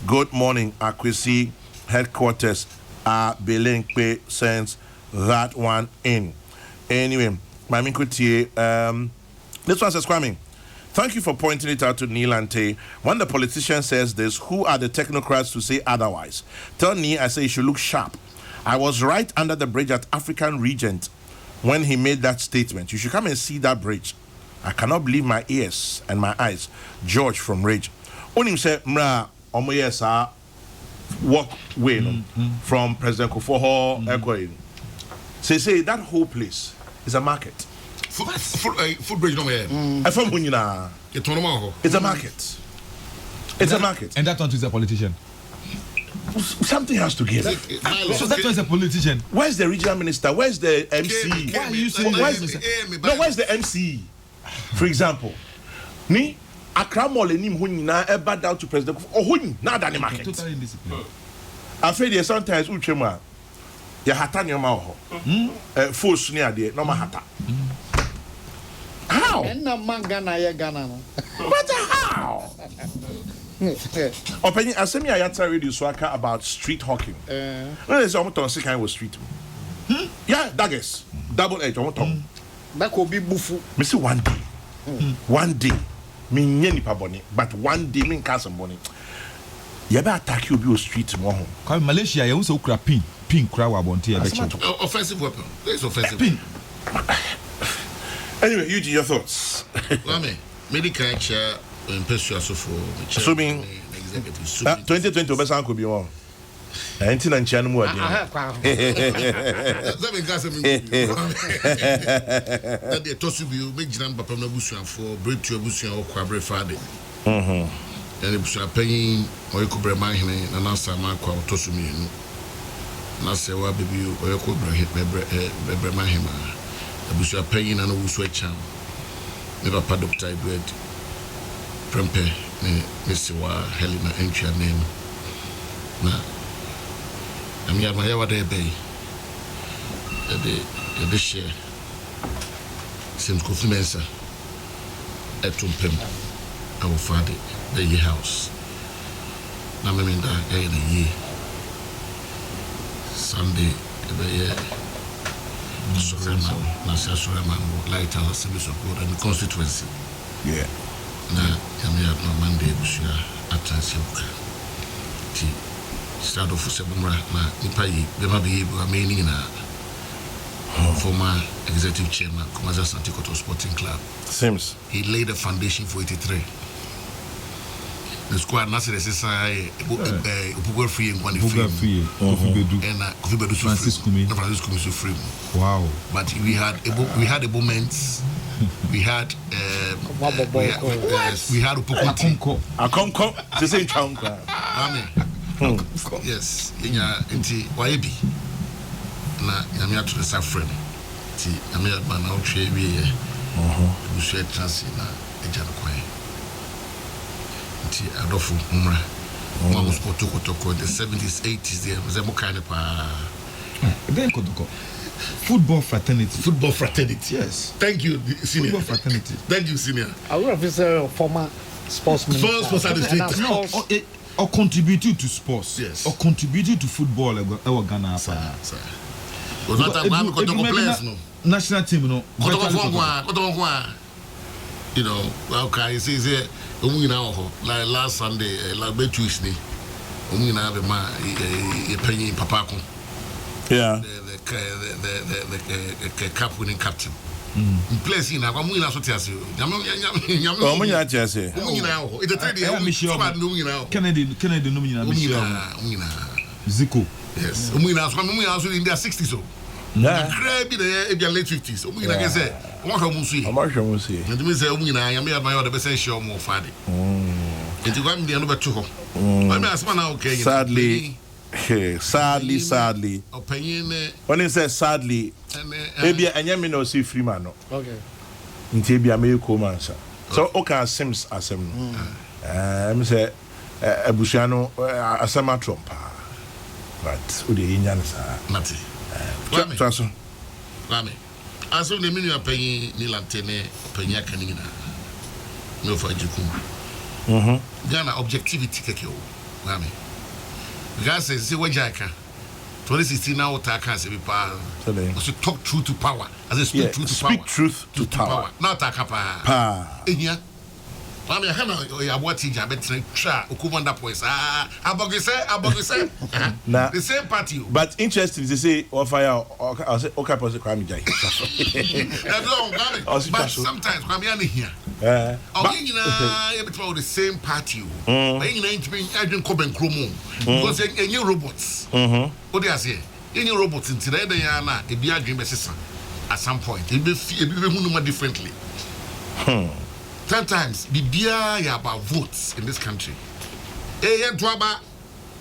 Good morning, Akwesi headquarters. Belinkwe sends that one in. Anyway, Mami Kuti, this one says, Kwame, thank you for pointing it out to Neil and Tay. When the politician says this, who are the technocrats to say otherwise? Tell Neil I say he should look sharp. I was right under the bridge at African Regent when he made that statement. You should come and see that bridge. I cannot believe my ears and my eyes. George from Rage. Onim said, Mra, Omoyesa, walk way from President Kufuor. Say that whole place is a market. Food bridge no more. It's a market. It's a market. And that one is a politician. Something has to give. So that was a politician. Where's the regional minister? Where's the MC? Why are you saying where's the MC? For example, me Accra Mall enim ho nyina eba down to President oh ho na da the market. Totally indisciplined. Afraid there sometimes utwem a ya hata nyoma ho. Force ni ade no ma hata. How? And na mangana ya Ghana no. But how? Opinion asemi ayata radio so aka about street hawking. No say omo ton sikan was street. Yeah, daggers. Double edge omo ton. That could be bufu. Me say one day me nye nipa boni, but one day me nka some boni. You be attack you be street mo ho. Kwa Malaysia you say ukra pin kra wa bonte e be offensive weapon. It's offensive. Pin. Anyway, you do your thoughts. Lame, medical chair impetuous for assuming 2020 obesan could be one. Enti na nchia no mu ade. That be gas me. That dey toss you make jina papa na busuan for break to busuan o kwabre fade. And the busuan paying o ekobre man hene na na sama kwa toss me nu. Na se wa baby o ekobre bebre man hema. The busuan paying na no busu echa. Ne papa Dr. Edward Prempe ne sewa Helena entry name. Na I'm here, my day bay. The share seems confidence at Tumpem, our father, the year house. Now, I mean, that a year Sunday, the year Suraman, Nasa Suraman, light our service of God and the constituency. Yeah. Now, I'm here on Monday, Bushia, at Tansiuka. Start off for Sebumra, Nipai, the Mabi, Amani, former executive chairman, Kumaza Santikoto Sporting Club. Seems. He laid the foundation for 83. The squad Nasser SSI, Upugo free and one free, and Francisco free. Wow. But we had a moment. We had Upuko. Akonko, to say Chanka. Amen. Yes, inti waebi na yamia to the suffering ti yamia ba na otwe wie bu share chance na eja no kwan nti adofo umra mo sport to the 70s 80s there was a mo kind pa then kodoko football fraternity, yes, thank you senior. Football fraternity, thank you senior. Our officer former sportsman or contributing to sports, yes, or contributing to football our Ghana. Was not a players, no national team, no. You know, okay, it says here, like last Sunday, like Tuesday, paying Papako. Yeah. The cup winning captain. Place in I'm winning also tells you. Zico. Yes. Also in their 60s. So. Grab in their late 50s. I say, what I see. And we say, I may have my other best show more Friday. And you got me the number 2. Okay. Sadly. Opinion. When he says sadly, maybe a yammy no see free man. Okay. Until be a miracle man, sir. So, okay, Sims as him. I'm say a Bushano as a matron. But, would the Indians are nothing. Trust Kwame. As of the menu are paying Nilantene, Penya Canina. No for Jukum. Ghana objectivity kekeo. Kwame. Ghana says, see what Jacka. 2016 now Taka say we talk truth to power. As I speak truth to power. Speak truth to power. Not Taka pa. Enya. Kwame hana ya wati ja betre twa okumanda points. Abogese. The same party. But interesting to say fire I say okay person Kwame Jai. But sometimes Kwame ani here. You between the same party. You ain't been agent Koben Kromo because any robots. What they say? Any robots in today they are na e be adwin besesa at some point. It be hunu differently. Sometimes bibia ya about votes in this country.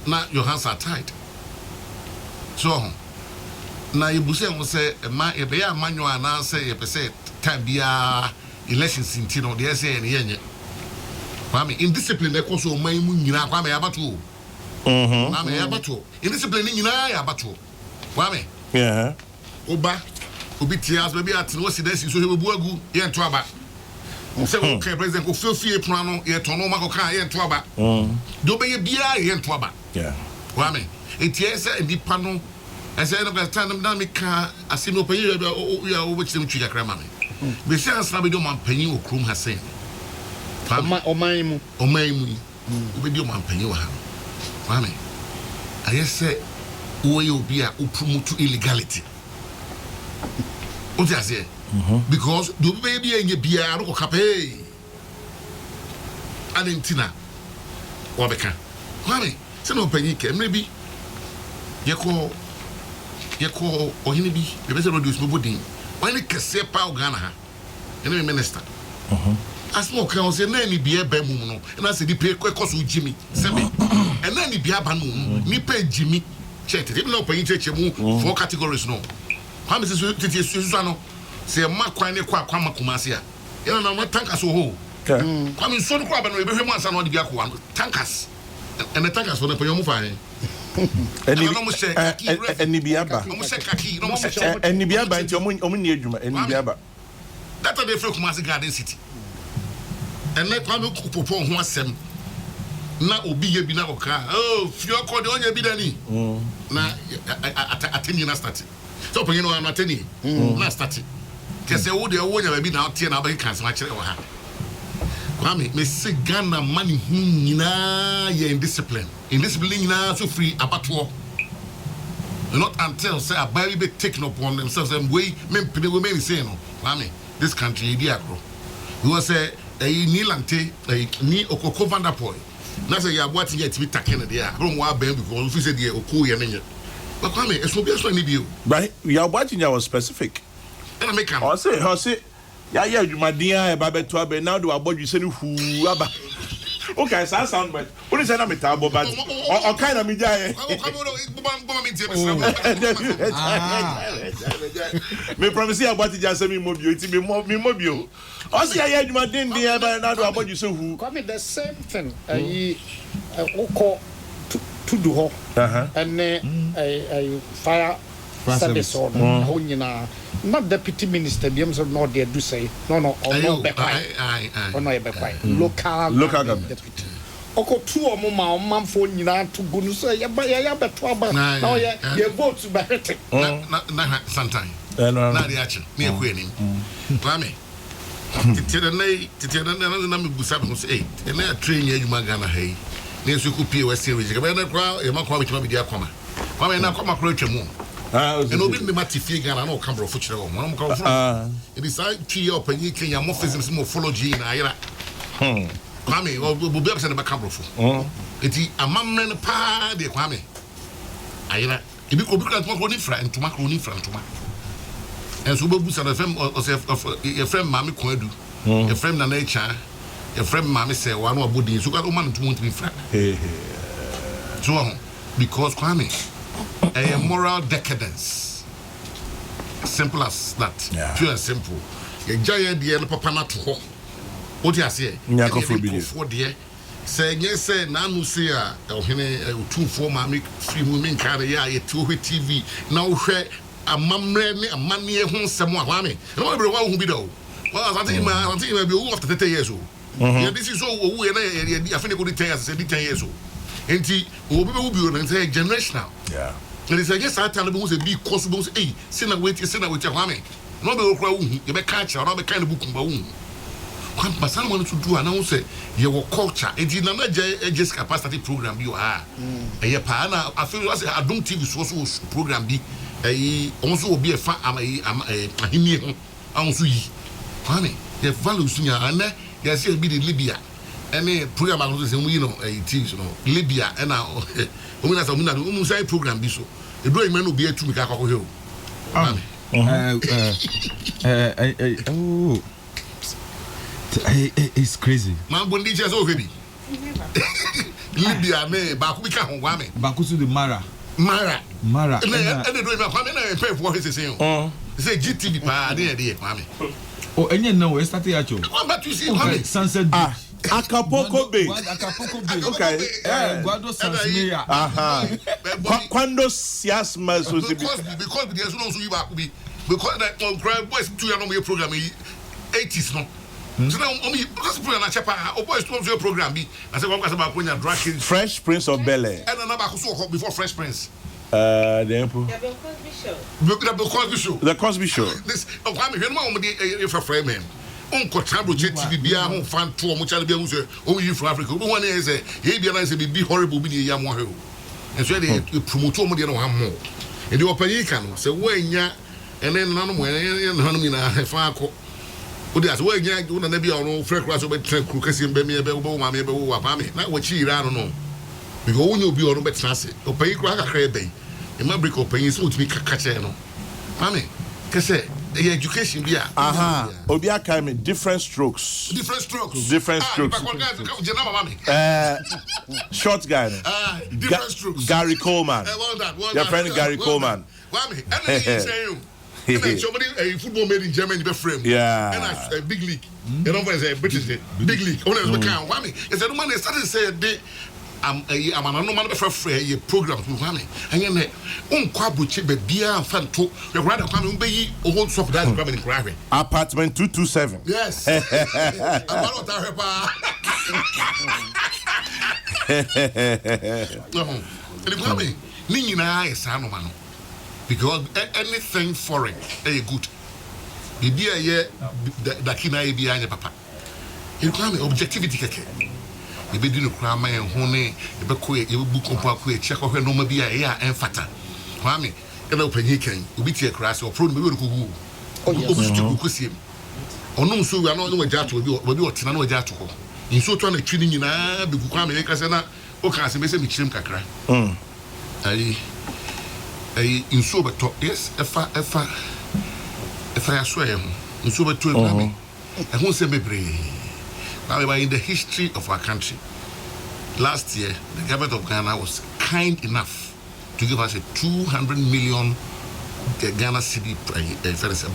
Na your hands are tied. So na you say ma e be ya manual na say you say time bia elections in Tino, they say and yenye. Kwame, indiscipline they cause so many nyina Kwame abatu. Kwame abatu. Indiscipline nyina ya abatu. Kwame. Yeah. Oba, obi tias maybe at no see this so he bu agu ye nto aba. Say okay president go fie plano ye tono ma ko kan ye nto aba. Do be ye bia ye nto aba. Yeah. Kwame, etiese ndi pano. I say no can stand them down me can asino pay ya which them twi yakra mame. Be say answer be do man panyin okrum ha say. Oman mu. We be do man panyin wa ha. Mame. I say we obi a promote illegality. What you say? Because do baby enye bia ro ko kape. Adentina. Wabeka. Mame, say no panyin ke maybe yeko ohini bi the best reduce me bodin when the kese pa Ghana ha ene minister as mo kan say na ni bia ba mu no na say di pe koso jimi se me and na ni bia ba no ni pe jimi check it no pan cheche mu four categories no kwa me say tete susu no say ma kwan ne kwa makuma se a ene na tankers ho kwa me so no kwa ba no e be hwemu ansa no de bia kwa tankers and the tankers for the pe mu fa Enibiaba. Enibiaba nti omo ni adwuma enibiaba. That they feel Kumasi Garden City. And let Kwame Kupopo ho asem. Na obi ye bi na oka. Oh, fio ko de onye bi dani. Na ateni na start. So penye no na ateni. Na start. Kese wo de wo nya bi na otie na ba kan se ma kire wo ha. Kwame, me say Ghana money nyina ye indiscipline. Indiscipline nyina so free abato. Not until say a baby be taken upon themselves and way men say no. Kwame, this country dey agro. We was say Nilante ni Okoko Vanderpool. Na say ya boati ye timi takene dey a. Ron wa ben because we say dey Oku ye nenye. But Kwame, eso bi eso ni bi o. Right, ya boati ya was specific. And I make am. I say ya adwumaden a ba beto abe now do abodwu se ni hu aba. Okay, so sound but what is that me tabo but o kind of me jay. Me promise you about it just me mobile it me mobile. O say ya adwumaden dey ba now do abodwu se hu. Come the same thing. Oko to do ho. And a fire service on ho nyina. Not deputy minister, the answer not there do say no, or no be quiet. Or no be quiet. Local government deputy. Oko two or more man for nyina to go no say ya be twaba. Now ya vote to be hit. Na sometime. Na the action. Me ku enim. Kwame. Tete na me busa be say eh na train ya adwuma Ghana hai. Na so ku pie West Region. Be na kwa e makwa be bi dia kwama. Kwame na kwama kro twemu. And obi me matifie Ghana na o camera fo kire wo mo ko fo it is I twi up and you can your physics morphology na ayra Kwame obi be say na camera fo enti amamre no pa de Kwame ayra ebi ko bi kra to ni fra ntoma and so obi busa na fem your friend mama ko adu your friend na na echa your friend mama say wa no abodi so ka o man ntoma ntimi fra so because Kwame a moral decadence. Simple as that. Pure and simple. A giant dear papa not to home. What you say? For dear. Say yes, say Nanu say a 2-4 mammy 3 women carry a 2 TV. Now share amamre ne amane ho nsɛm a hwa me na wo bre wa hu bi do well something be who after 30 years old yeah this is so who na I think go 10 years say 10 years old enti obi be bi o say generational yeah and it's just that time be say be cost be say hey say na wait hwa me no be okra hu you be catch na be kind book ba hu kwan pasan mo to do na wo say your culture enti na just capacity program you are eh pa na I feel say Adom TV so program bi eh onso obi e fa ahini ho anso yi kwame the values nya ana ya say be the Libya any program I say you know teams no Libya and now we na some say program bi so e do ime no bi atu mi ka akoko he o it's crazy man bondi je so hebi Libya me ba ku bi ka ho kwame ba ku su the Mara and they do ime kwame na pay for his say say GTV pa dey kwame oh enye no we start ya cho but you see kwame Sunset Acapulco Bay. Okay. Guado Sansmeya. Quando siasma so because there's no so you back be because that on crowd boys 2 year no program 80s no. So now because program na chepa o boys to your program be I say one kwasa ba konya drag Fresh Prince of Bel-Air. And another so before Fresh Prince. The Emperor. The Cosby Show. This I'm here no dey for frame Uncle Tambo TV bia ho fan to mo chale bia ho say o yi from Africa. Who one is say e bia na say be horrible be ya mo ho. And so they promote mo dey no ha mo. E dey opanyi ka no say wo anya ene nanu mo ene nanu mi na fa akọ. O dey as wo anya wo na bia no frɛ kura so be trek kru kase mba mi be wo ma me be wo wa pa me na wo chi ira no. Because wo nya obi o no be trase. Opanyi kura kakra e ben. E ma break opanyi so utimi kakache no. Pa me kase education bia obi aka me different strokes short guy different strokes Gary Coleman your friend Gary Coleman somebody a football made in Germany be frame and a big league you know say British big league owners be can why me is the man started say they I'm an normal free program to Kwame. And then unkwabuchi be bia fanto. The rather Kwame be old soft that Kwame in Kwame. Apartment 227. Yes. About that no. Kwame, ni na is anomano. Because anything foreign good. Bibia ye da kina e bia nya papa. In Kwame objectivity keke. You be doing crime and honey, you be quick, you book on park, check out her no be a year and fatter. Kwame, and open he can, you be tear grass or prune me with who. Oh, you or no, so we are not no jar to be what Tinano jar to go. In so trying to treating you now, be Kwame, Casana, or can I say, Miss Chim Kakra? In sober talk, yes, if I swear, in sober to me, I won't say me brave. However, in the history of our country, last year, the government of Ghana was kind enough to give us a 200 million Ghana city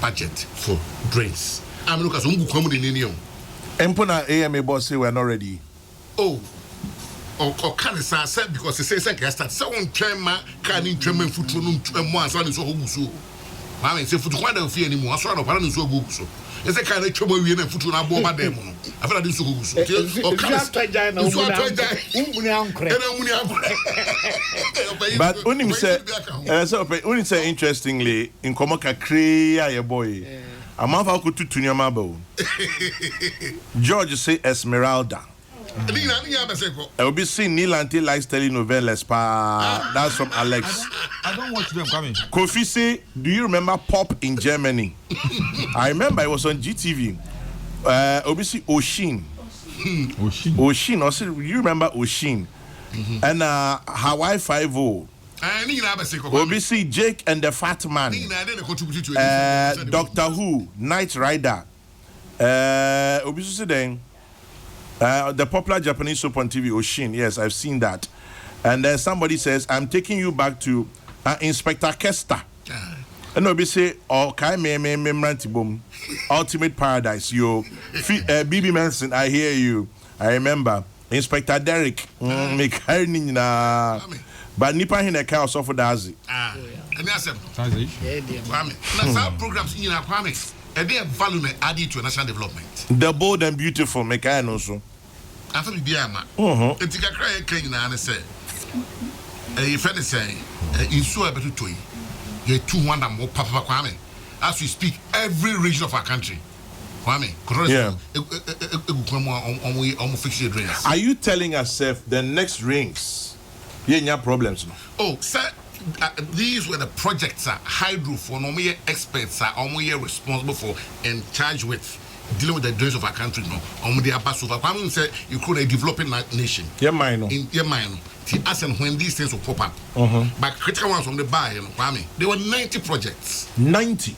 budget for drains. I mean, look at some good in Union. Empona AMA boss say we're not ready. Oh, or can it say because it says I start someone trema can in tremor foot to one so so. I mean, say foot one don't fear anymore. So I don't know so good so. Is a kind of trouble we and foot on a bomb at them. I've had this so but Unim say interestingly in Komoka Krea your boy. A month I could to your mabo. George say Esmeralda. I will be seeing Nilanti likes telling novellas pa. That's from Alex. I don't watch them coming. Kofi say, do you remember Pop in Germany? I remember it was on GTV. Obviously Oshin. Oshin. Also, you remember Oshin? And Hawaii 5-0. Obviously Jake and the Fat Man. Doctor Who, Knight Rider. Obviously then. The popular Japanese soap on TV, Oshin. Yes, I've seen that. And then somebody says, I'm taking you back to Inspector Kester. And nobody say, oh, Kai Memrantibum, Ultimate Paradise. You, BB Manson, I hear you. I remember. Inspector Derek, But nipa hine ka osofo dazi. Any asem. Kwame. Na some programs in Kwame. And they value added to national development. The bold and beautiful make I know so. After the Biama, it's a cry clean and say, a friend is saying, in so able to toy, you're 200 more Papa Kwame. As we speak, every region of our country, Kwame, are you telling us, Seth, the next rings, you ain't have problems? Oh, sir. These were the projects hydro for no more experts are responsible for and charged with dealing with the drains of our country. No, the Abasofa. Kwame said you could a developing nation. Yeah, mine. In your mind, as and when these things will pop up. But critical ones from the buy, Kwame, there were 90 projects. 90,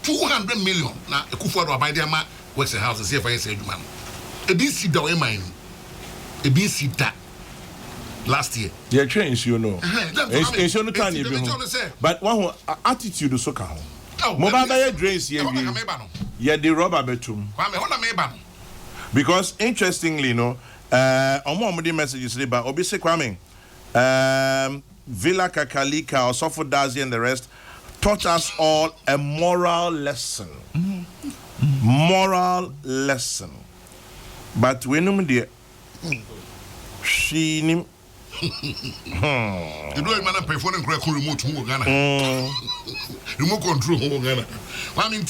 200 million. Now, a Kufuor by their man works a house and see if I say, man, a BC that way mine, a BC that. Last year, yeah, change you know. It's no time but one attitude so can. Mobile by drains here. Yeah, the rubber betum. Because interestingly, no, on messages about obviously Kwame, Villa Kakalika or Sofo Dazi and the rest taught us all a moral lesson. Moral lesson. But we know the she. You know, man, pay for and remote Ghana. Remote control Ghana. I mean,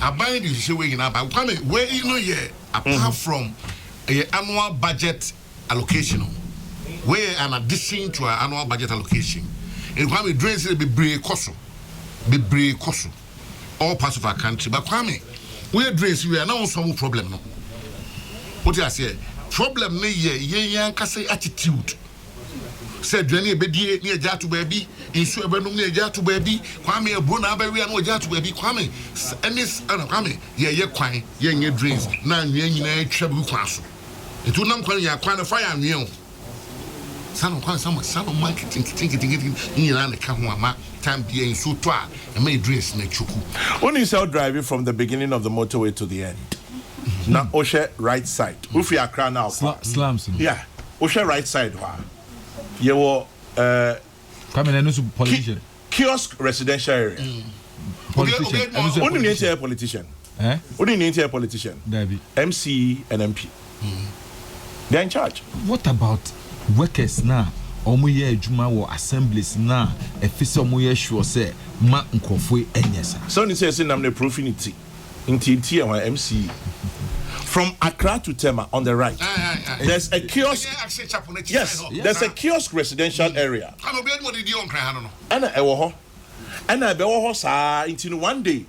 I buy this way in about where you know, apart from an annual budget allocation, where an addition to our annual budget allocation, and Kwame drains be brave cost, all parts of our country. But Kwame, where drains we are now some problem. No, what you say? Problem me ye kase attitude. Said Jenny Bedi near Jatu baby, in Suburban near Jatu baby, Kwame Bruna baby and Jatu baby, Kwame, and this Kwame, ye quine, ye dreams, none ye trouble class. It would not call you a quine of fire and you. Son of marketing, thinking, in the Kahuma, time being so twa, and may dress make chuku. When you sell driving from the beginning of the motorway to the end. Now, Osha right side. If you are crown now, slums. Yeah, Osha right side. You were coming and politician. Kiosk residential area. Politician. Only need a politician. Only need a politician. MC and MP. They are in charge. What about workers now? Omuye Juma or assemblies now. If it's Omuye sure say, Ma Nkofwe Enyesa. So, you say, I'm the profinity. In TT and MC. From Accra to Tema on the right, there's a kiosk. Yes, there's a kiosk residential area. And I be until one day.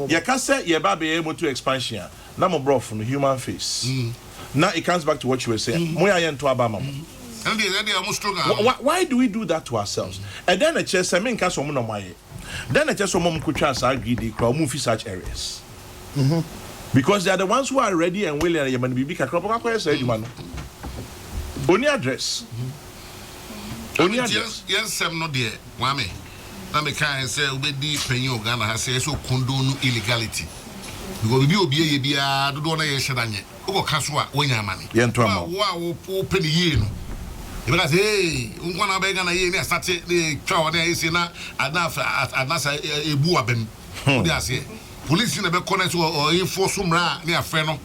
You can say you be able to expansion. Now I'm brought from the human face. Now it comes back to what you were saying. Why do we do that to ourselves? And then I just say, then I just want to chance agree crowd move such areas. Because they are the ones who are ready and willing and you be only address. Only address. Yes, I'm not there. Wame. I'm a kind say we deep in Ghana has said so condone illegality. Because we will be a do not yet. Oko Kaswa, when your money. Wow, open the year. Because hey, one of Begana year started the trial there is enough a buabem. They are saying. Police in the corner or enforce some near Feno.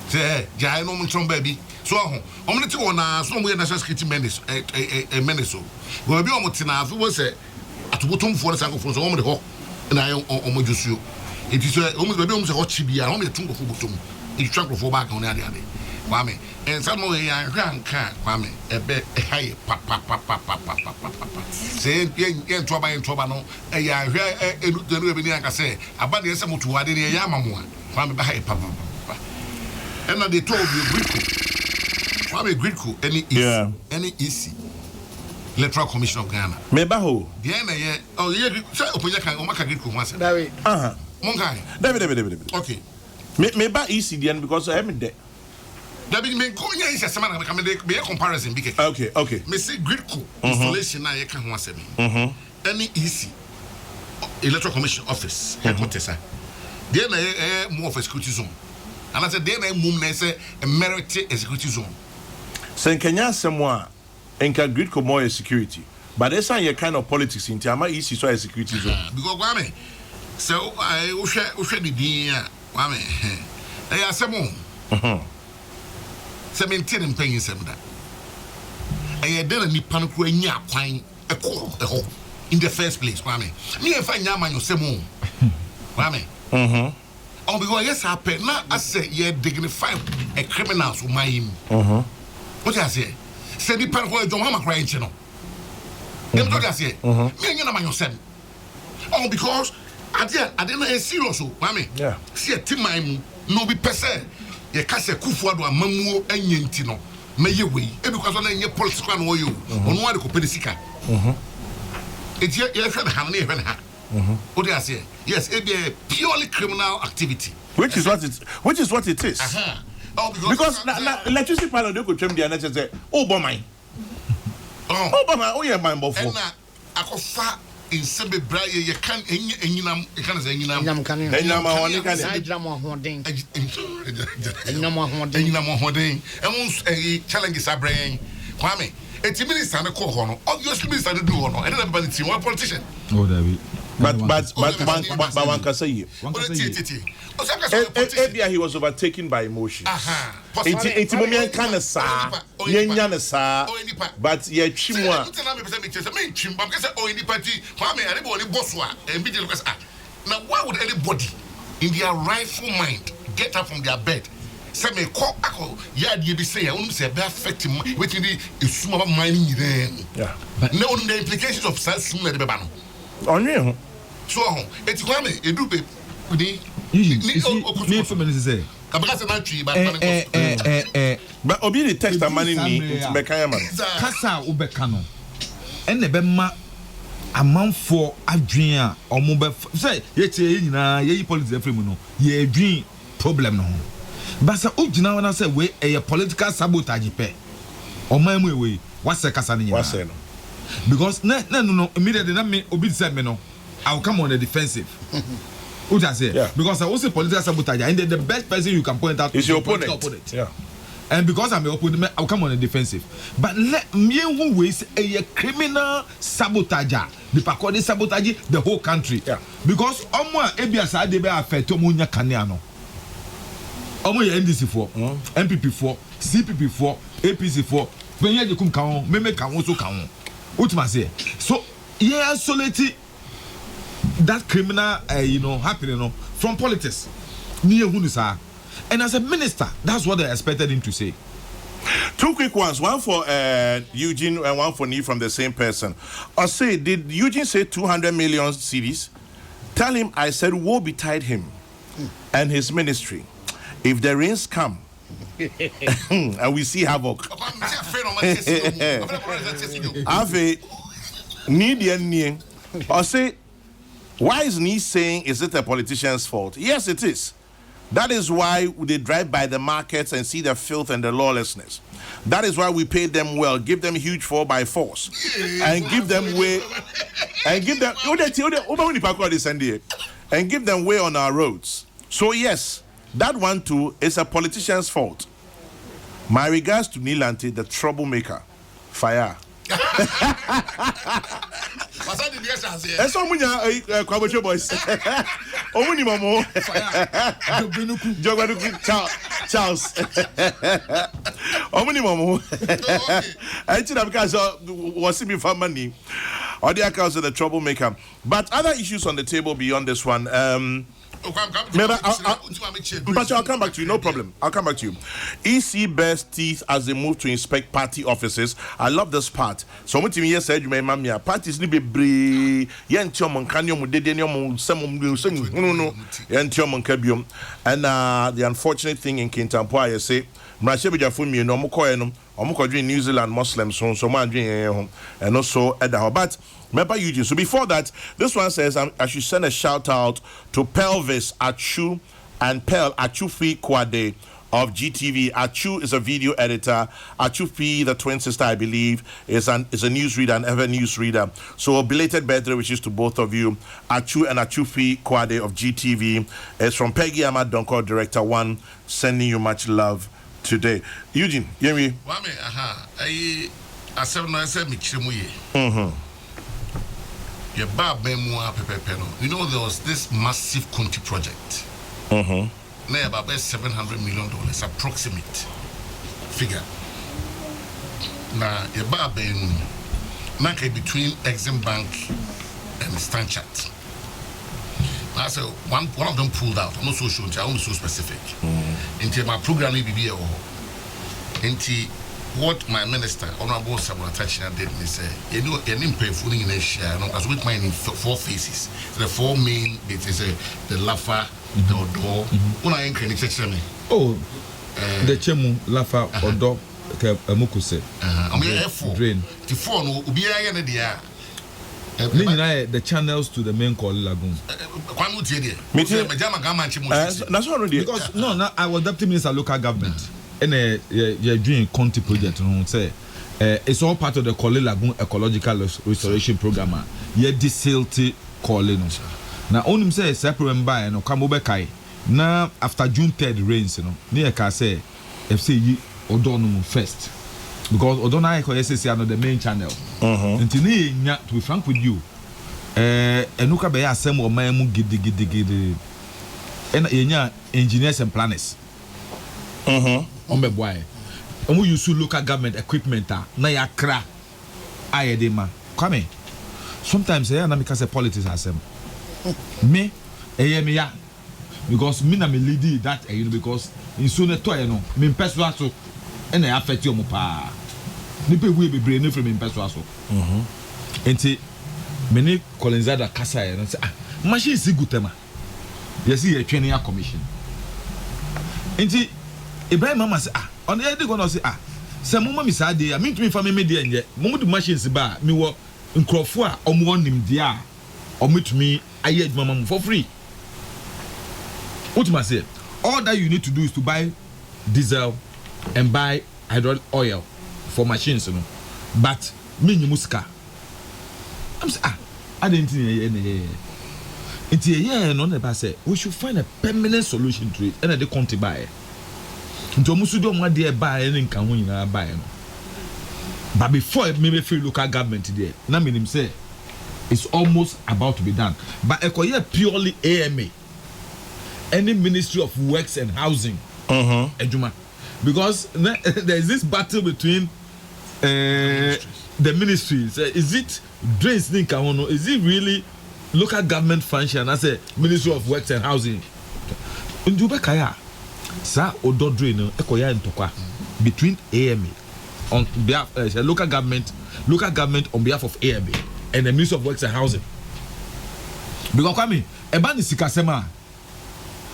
Say, Jai no Monton baby. So, only to one somewhere national security menace a menace. Will be almost enough. Who was it? At bottom for the sack of only hawk, and I almost you. It is almost the rooms of hot chibia, only a tongue of bottom. It's trunk for back on the other day. Wame, and some way I can't, Wame, a bit high, say, young trouble and trouble. A young, I say, about the Samu to add in a Yamamu, Wame by Papa. And they told you, Gridco, Wame Gridco, any easy. Electoral Commission of Ghana. Mebaho. The end, oh, yeah, open your can, Omaka Gridco once. David. Okay. Meba ECDN because I haven't there. That means is a summer be a comparison. Okay. Me say Gridco installation now you can once any easy electoral commission office headquarters. Then more of a security zone. And I said then a mum say a merit executive zone. Sen Kenya semwa enka great more security. But that's not your kind of politics in Tiama EC so security zone. Because Wame, so I ushe the dia Wame. I ask some 17 and paying some that. I had done a nippon quenya pine a hole in the first place, Wame. Me if I yaman you some Wame. Oh, because yes, I pay not I say ye dignify a criminal who my him. What I say? Say the pan where John crying channel. Them do that say. Me you know man yourself. Oh, because I didn't serious so, Wame. Yeah. See a team my no be per se. Ye kase kufu do amamuo anyenti no. Me ye we. E because on any political no you. On one ko pedisika. It's ye friend ha na ehwe ha. What do I say? Yes, it be a purely criminal activity. Which is what it is. Oh, because electricity panel they could trim the and say, oh, bomb oh, yeah, my bofo. And I could fat in Sebe Bray, you can't enyinam challenges are brain. Kwame, it's a minister and a co-honor. Obviously, minister to do honor. And everybody see one politician. Oh, David. But one can say you. He was overtaken by emotions. It's moment kind of sa, yenyan sa, but ye chimwa. Now, why would anybody in their rightful mind get up from their bed? Say me call yard you be say I say be affect waiting the small mining then. Yeah. But no the implications of such soon at the bano. On you. So it's Kwame, a do be me for minutes say. But obi the text and money me into Bekaya man. Kasa ubekano. Ene be ma amanfo adwen a omo be say ye tie nyina ye politics frame no ye adwen problem no. But sa ugina wana say we a political sabotage pe. Oman mu we wase kasa ne nyina. Because no immediately na me obi say me no I will come on the defensive. What I say? Yeah. Because I was a political sabotage, and the best person you can point out is your opponent. Yeah. And because I'm your opponent, I'll come on the defensive. But let me who is a criminal sabotager. The Pakodi sabotage the whole country. Yeah. Because Omwa Ebiasa de be affect Omunya Kaniano. Omo NDC 4, MPP 4, CPP 4, APC 4. When you come count, me can also count. What must say? So yeah, isolate that criminal, happening from politics. And as a minister, that's what they expected him to say. Two quick ones, one for Eugene and one for me from the same person. I say, did Eugene say 200 million CDs? Tell him I said woe betide him and his ministry. If the rains come and we see havoc. Ave need I say, why isn't he saying, is it a politician's fault? Yes, it is. That is why they drive by the markets and see the filth and the lawlessness. That is why we pay them well, give them huge 4x4s, and give them way, and give them, and give them way on our roads. So yes, that one too is a politician's fault. My regards to Nilante, the troublemaker. Fire. That's all Kwabocho boys. Omuni Momo. Charles. Omuni Momo. I think that because was it before money. Or the accounts of the troublemaker. But other issues on the table beyond this one. But I'll come back to you, no problem. I'll come back to you. EC bears teeth as they move to inspect party offices. I love this part. So much me said you may mamma parties ni be bree yenchom kanyo mu dedenyo mu semum no yenchom kabium. And the unfortunate thing in Kintampo I say Mrashebijafun mi no mkoye no omukwadwe New Zealand Muslims so man dwen and also at the but remember Eugene. So before that, this one says I should send a shout out to Pelvis Achu and Pel Achufi Kwade of GTV. Achu is a video editor. Achufi, the twin sister, I believe, is a newsreader, an ever newsreader. So a belated birthday wishes to both of you. Achu and Achufi Kwade of GTV. It's from Peggy Ahmad Donko, Director 1, sending you much love today. Eugene, hear me? I said no, I said Michimuye. Your bar memoir pepeno. You know there was this massive county project. Now about $700 million approximate figure. Now your bar now between Exim Bank and Stanchart. I said one of them pulled out. I'm not so sure. I'm not so specific. Into my program be into what my minister, Honorable Samuel Tachina, did, he said, you know, you didn't pay for in a share, as with mine in 4 phases. The 4 main bits is the Lafa, the Odo, when I ain't can me. Oh, the Chemu, Lafa, Odo, Mukuse. I mean, F4 drain. The 4 no, Ubia and the channels to the main call lagoon. That's already because no, I was deputy minister local government. And you're doing county project, say it's all part of the Korle Lagoon ecological restoration program. You're desilty Korle no. Now only say separate by no come over kai. Now after June 3rd rains, near ka say if say you Odono first. Because Odona SSC are not the main channel. Until to be frank with you, Enuka be assemble my gidi. And engineers and planners. On my boy. And we use local government equipment. Na ya kra. Ayedema. Come in. Sometimes I am because politics asem. Me, me ya. Because me na me lead that because in sooner to me personal so and I affect you pa. Nipe we be brain from me personal so. Enti many colonizada kasa and say machine is good tema. You see a training commission. Enti Ibrahim mama say on the other gonna say say mama mi say dey I mean to me for me media nje mo do machines ba me wo nkrofo a omo nim dia omo to me aye mama for free. What must say all that you need to do is to buy diesel and buy hydraulic oil for machines but me ni musika I'm say I didn't it's no never say we should find a permanent solution to it and they can't buy nto musu do mo de buy any nka ho nyina buy no but before me feel local government there na menim say it's almost about to be done but ekoye purely AMA any Ministry of Works and Housing ejuma because there is this battle between the ministries is it drains nka ho no is it really local government function as a Ministry of Works and Housing ndube kaya sa ododre no ekoya ntokwa between AMA on behalf local government on behalf of AMA and the Ministry of Works and Housing because kwame eba ni sikasema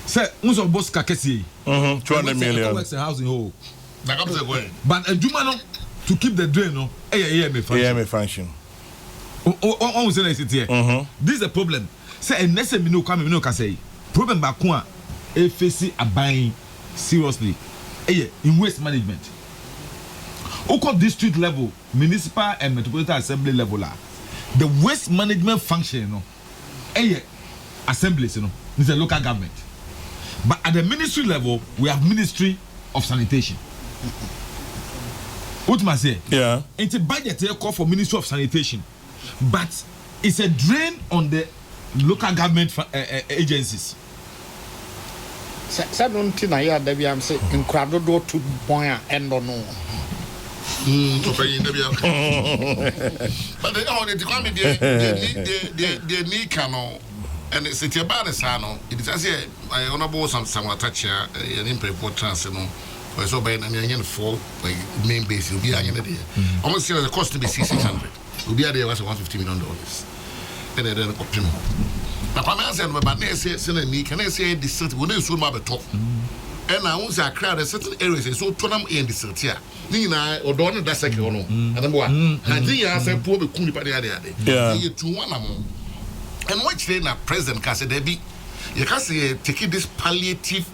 say unso boss kakesi 200 million Works and Housing ho na come say go but ejuma no to keep the drain no AMA function on say it here this is the problem say unless me no kwame me no ka say problem ba ko a face aban seriously in waste management oko district level municipal and metropolitan assembly level the waste management function no assemblies is a local government but at the ministry level we have Ministry of Sanitation what must say it's a budget they call for Ministry of Sanitation but it's a drain on the local government agencies. Said no nti na ya da bia am say nkrado do to bon a endo no to pay in the but they don't the come the ni cano and it's a bad sano it is as I honorable some attach here an import trans no or so by an for main base will be an idea almost the cost to be 600 will be there was $150 million and then optimum. Na kwa me say no ba na say na ni can say district we na so ma beto and na won say akra the certain areas so to nam in district here ni na odo no da second no and boy hadi ya say po be kun ni pa de you to one am and what say na president ka say there be you can say take this palliative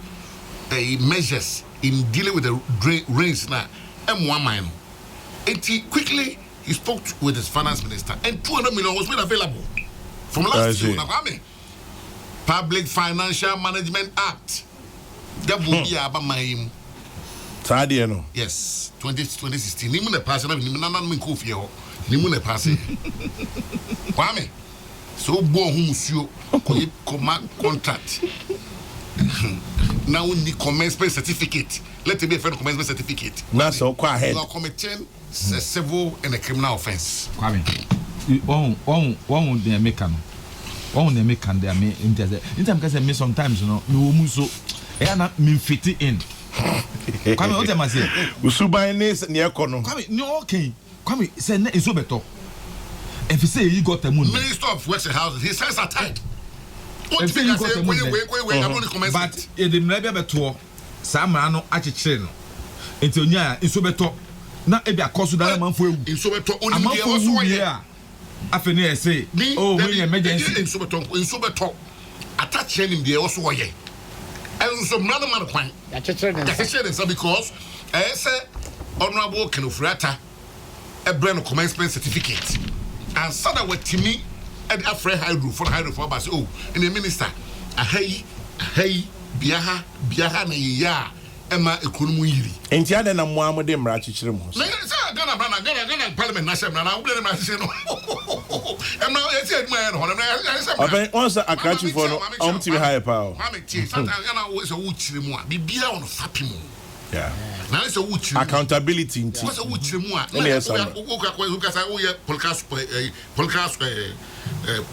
measures in dealing with the rains na m1 mine and quickly he spoke with his finance minister and 200 million was made available from last year. Public Financial Management Act. That will be about my Sadia no. Yes, 2016. Nimu ne pass na nimu na me ko fie ho. Nimu ne pass. Kwame. So bo hu musuo ko contract. Now we need commencement certificate. Let it be a friend commencement certificate. Now so go ahead. You are committing a civil and a criminal offense. Kwame. One the American. One the American they me in time because me sometimes you know me so e na me fit in. Kwame what am I say? Usuban ne near kono. Kwame no okay. Kwame say na iso beto. If you say you got the moon. Minister of Works and Houses, his hands are tied. What do you got the moon? But it the maybe beto. Sama no achechire no. Enti onya iso beto. Na e bia koso da man fo ewu. Iso beto oni dia wo so ye. Afeni e say oh we emergency. Iso beto. Attach him dia wo so ye. And so brother man kwan. Ya chechire dem because say honorable Kenofrata a brand commencement certificate. And sada wetimi and afre hydro for ba say oh in the minister ahai biaha na ya ema ekonomu yiri enti ade na mo amode mra chichire mo na say Ghana parliament na say na we na say no emra eti aduma ya no na say oben once akachi for no omtimi high power mama ti sometimes Ghana we say wo chire mu a bibia on fapim yeah na say wo chire accountability nti wo say wo chire mu a wo say wo ye podcast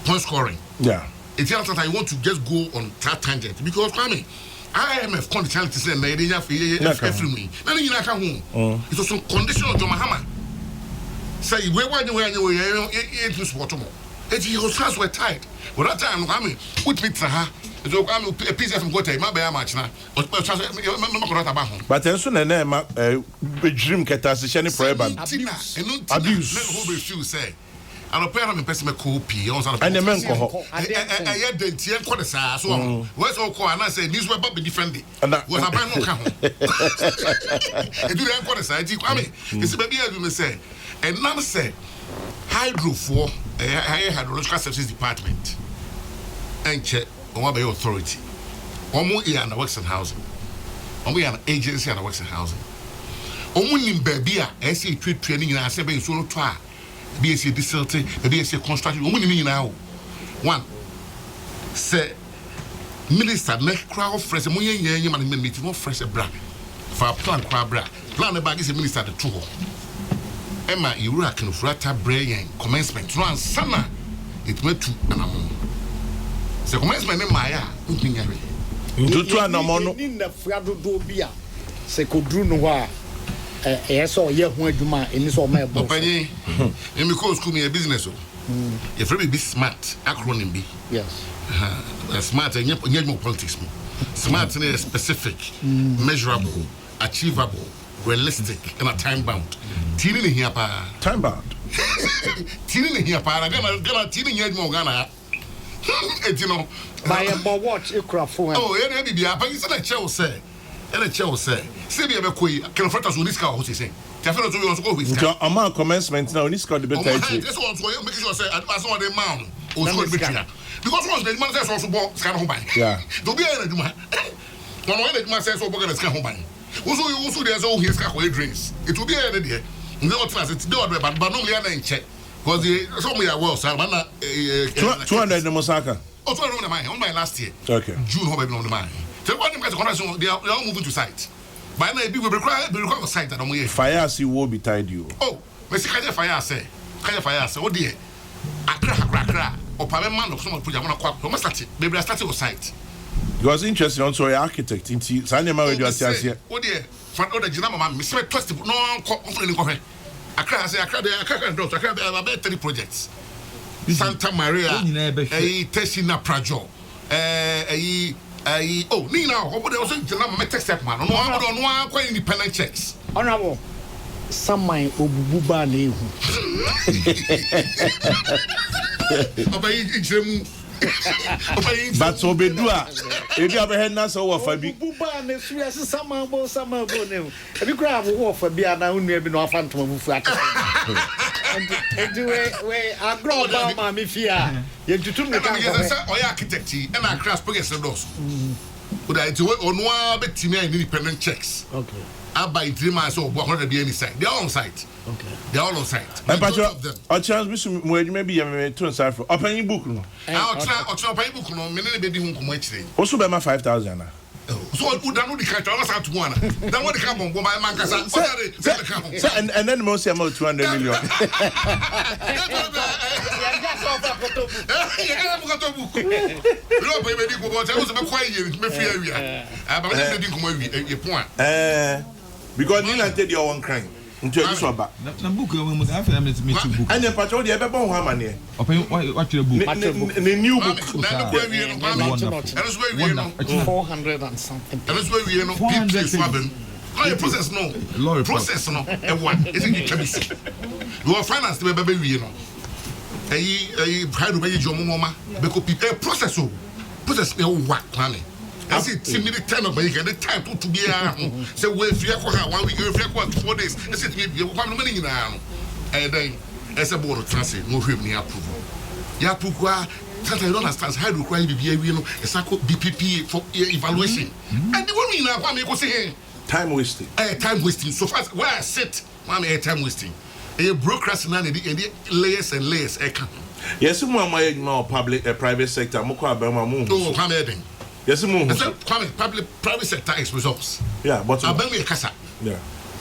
point scoring yeah it's not that I want to just go on that tangent because IMF conditionality say na area every me na you ka ho it was some condition of Mahama say we it was support mo it was hands were tied but that time put me to her so a piece of go take my be match na but enso na ma dream keta se hye ne forever abuse who refuse say and apparently person me copy on some and men ko ho eh dentie ko de saa so we so ko ana say this will be different was aban no ka ho e do en ko de saa ti kwame ese ba bia do me say and nam say hydro for hydrological services department and check on by authority omo here na works and housing omo here na agency and works and housing omo nim ba bia e say twetwe ni nyina say be so no to a BSc distillating, BSc construction, one. Say, Minister, next crowd fresh, man, meeting more fresh bra. For a plan, crabra. Plan the bag is a minister at the two. Emma, Iraq and Frata Brain, commencement, run summer. It went to an amount. So, commencement in Maya, looking at it. To an amount in the Frado Dobia, Secodrunoa. Yes, or yeah, when you ma in this or my book. And because school me a business. If really be smart, acronym be. Yes. Smart and yet more politics. Smart and specific, measurable, achievable, realistic, and a time bound. Teen in here, time bound. Teen in here, Gana, teen in yet more Ghana. You know, by a watch, a craft. Oh, yeah, maybe I said a child say. And a child say, Sibia McQuay can affect us with this car, who's saying. Definitely, we also go with a man commencement now. This got the better. This one's why you make sure say, I saw the mound or because once the man says also bought Scan Home. Yeah. Don't be a Duma. One way that man says, oh, we're going to Scan Home. Also, there's all his car drinks. It will be an idea. No class, it's not, but normally I ain't check. Because the somebody are well, Savannah 200 in Mosaka. Oh, 200 on my last year. Okay. June, home on the mine. So when they are all moving to site. By now, we require a site that I'm here. Fire see will be tied you. Oh, Mr. Kaya Fire say, oh dear. Akra, or Parliament of someone put on a quack. Almost started. Maybe I started with site. It was interesting also an architect in Sanema radio. Oh dear, front of the Genama, Mr. Trust, no one. Akra say, Akra, about 30 projects. Santa Maria, a Tessina Prajo, oh, Nina, what was it? The text step man. No, I'm not quite independent checks. Honorable, some my Obuba name. But so be do if you ever had Nasa or Fabi. Buba, some name. Have you grabbed a war for Biana who may be no phantom of flat? And do I grow about my fear. You to me, architect, and I crash against the doors. But I do on one bit to me independent checks. Okay. I buy 3 months or 100 be any site. They are on site. Okay. They are all on site. And but of them. a chance we maybe you to decipher. Open your book no. I'll try pay book no, many baby home come actually. Also be my 5,000 na. So who don't the country almost out to one. Then what the come on go my man kasa. And then most am 200 million. Yeah, book. No, baby, go but I was a quiet me fear we are. But I didn't come a point. Because you like your own crime. Into this one back. Na book we must have me to book. And the patrol the ebe bon how many? Open what your book? The new book. Na go we no kwame. And that's where we no 400 and something. And that's where we no people swabbing. How you process no? Process no. E one. Is it can be see. You are finance the baby we no. How do you do mama? Because people process so. Process no work kwame. I see timmy the time of the time to be so we fear for 1 week, fear for 4 days. I said you come money now. And then as a board of transit, no him near approval. Ya pukwa, sometimes I don't understand how do cry be you know, a circle BPP for evaluation. And the one now what me say Time wasting. Time wasting. So fast where I sit, mommy time wasting. A procrastinating and the layers and layers. Yes, more public private sector, Moko Abema Moon. Oh, come heading. Yes, Moon. Public private sector is results. Yeah, but Abemi Kasa. Yeah.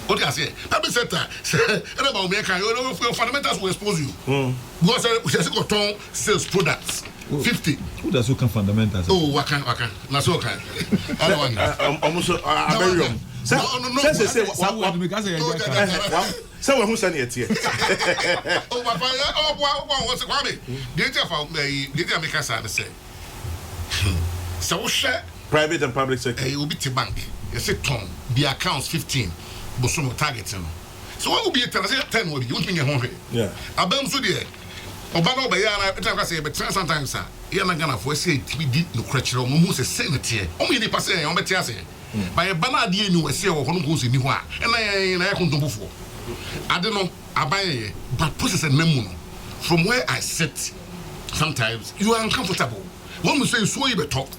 What do I say? Public sector. And about me, your fundamentals will expose you. Because we got on sales products. 50. Who does you can fundamentals? Oh, waka. That's okay. Other one. Almost a very young. Say, so who sent it here? Oh, what's the Kwame? Did make us say? So, Private and public sector. You will be to bank. You say, Tom, the accounts 15, but some targeting. So, what will be a 10 will be using your home? Yeah. I bam so dear. Obano Bayana, I say, but sometimes, sir, you're not gonna force it. We did no crutch or moose a senator. Only the passing on Betiase. By a banana, you will see or who goes in New York, and I couldn't before. I don't know, I buy, but process a memo. From where I sit, sometimes you are uncomfortable. One will say, so you talk.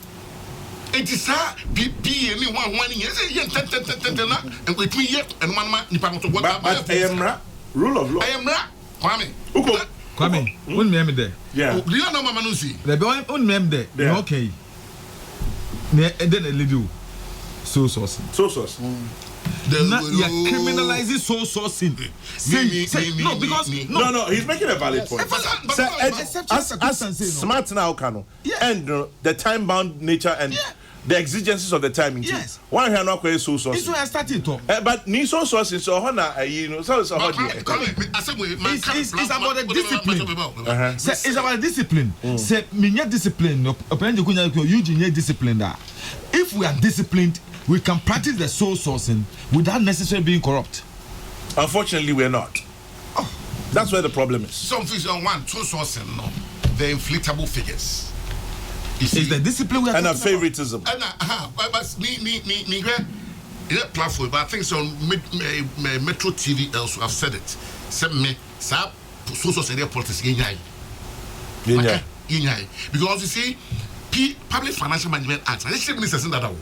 It is a PP anyone 1 year, and with me yet, and 1 month, but I am rule of law. I am not. Kwame, one me there. Yeah. Do you know Mama Nusi? The boy on me there. Okay. And then a little so sauce. So sauce. You're criminalizing so sourcing. No, because no, he's making a valid point. As smart now, Kano, and the time-bound nature and the exigencies of the time. Yes. Why are not quite so source? It's why I started to. But ni so source is so honor, you know, so it's about the discipline. It's about discipline. Say, me discipline. Apparently, you discipline that. If we are disciplined, we can practice the soul sourcing without necessarily being corrupt. Unfortunately, we're not. That's where the problem is. Some fish on one, soul sourcing, no. The inflatable figures. It's the discipline we are and a favoritism. But me, that platform, but I think so. Metro TV also have said it. Send me, sir, soul sourcing politics, because you see, Public Financial Management Act, I think minister said that.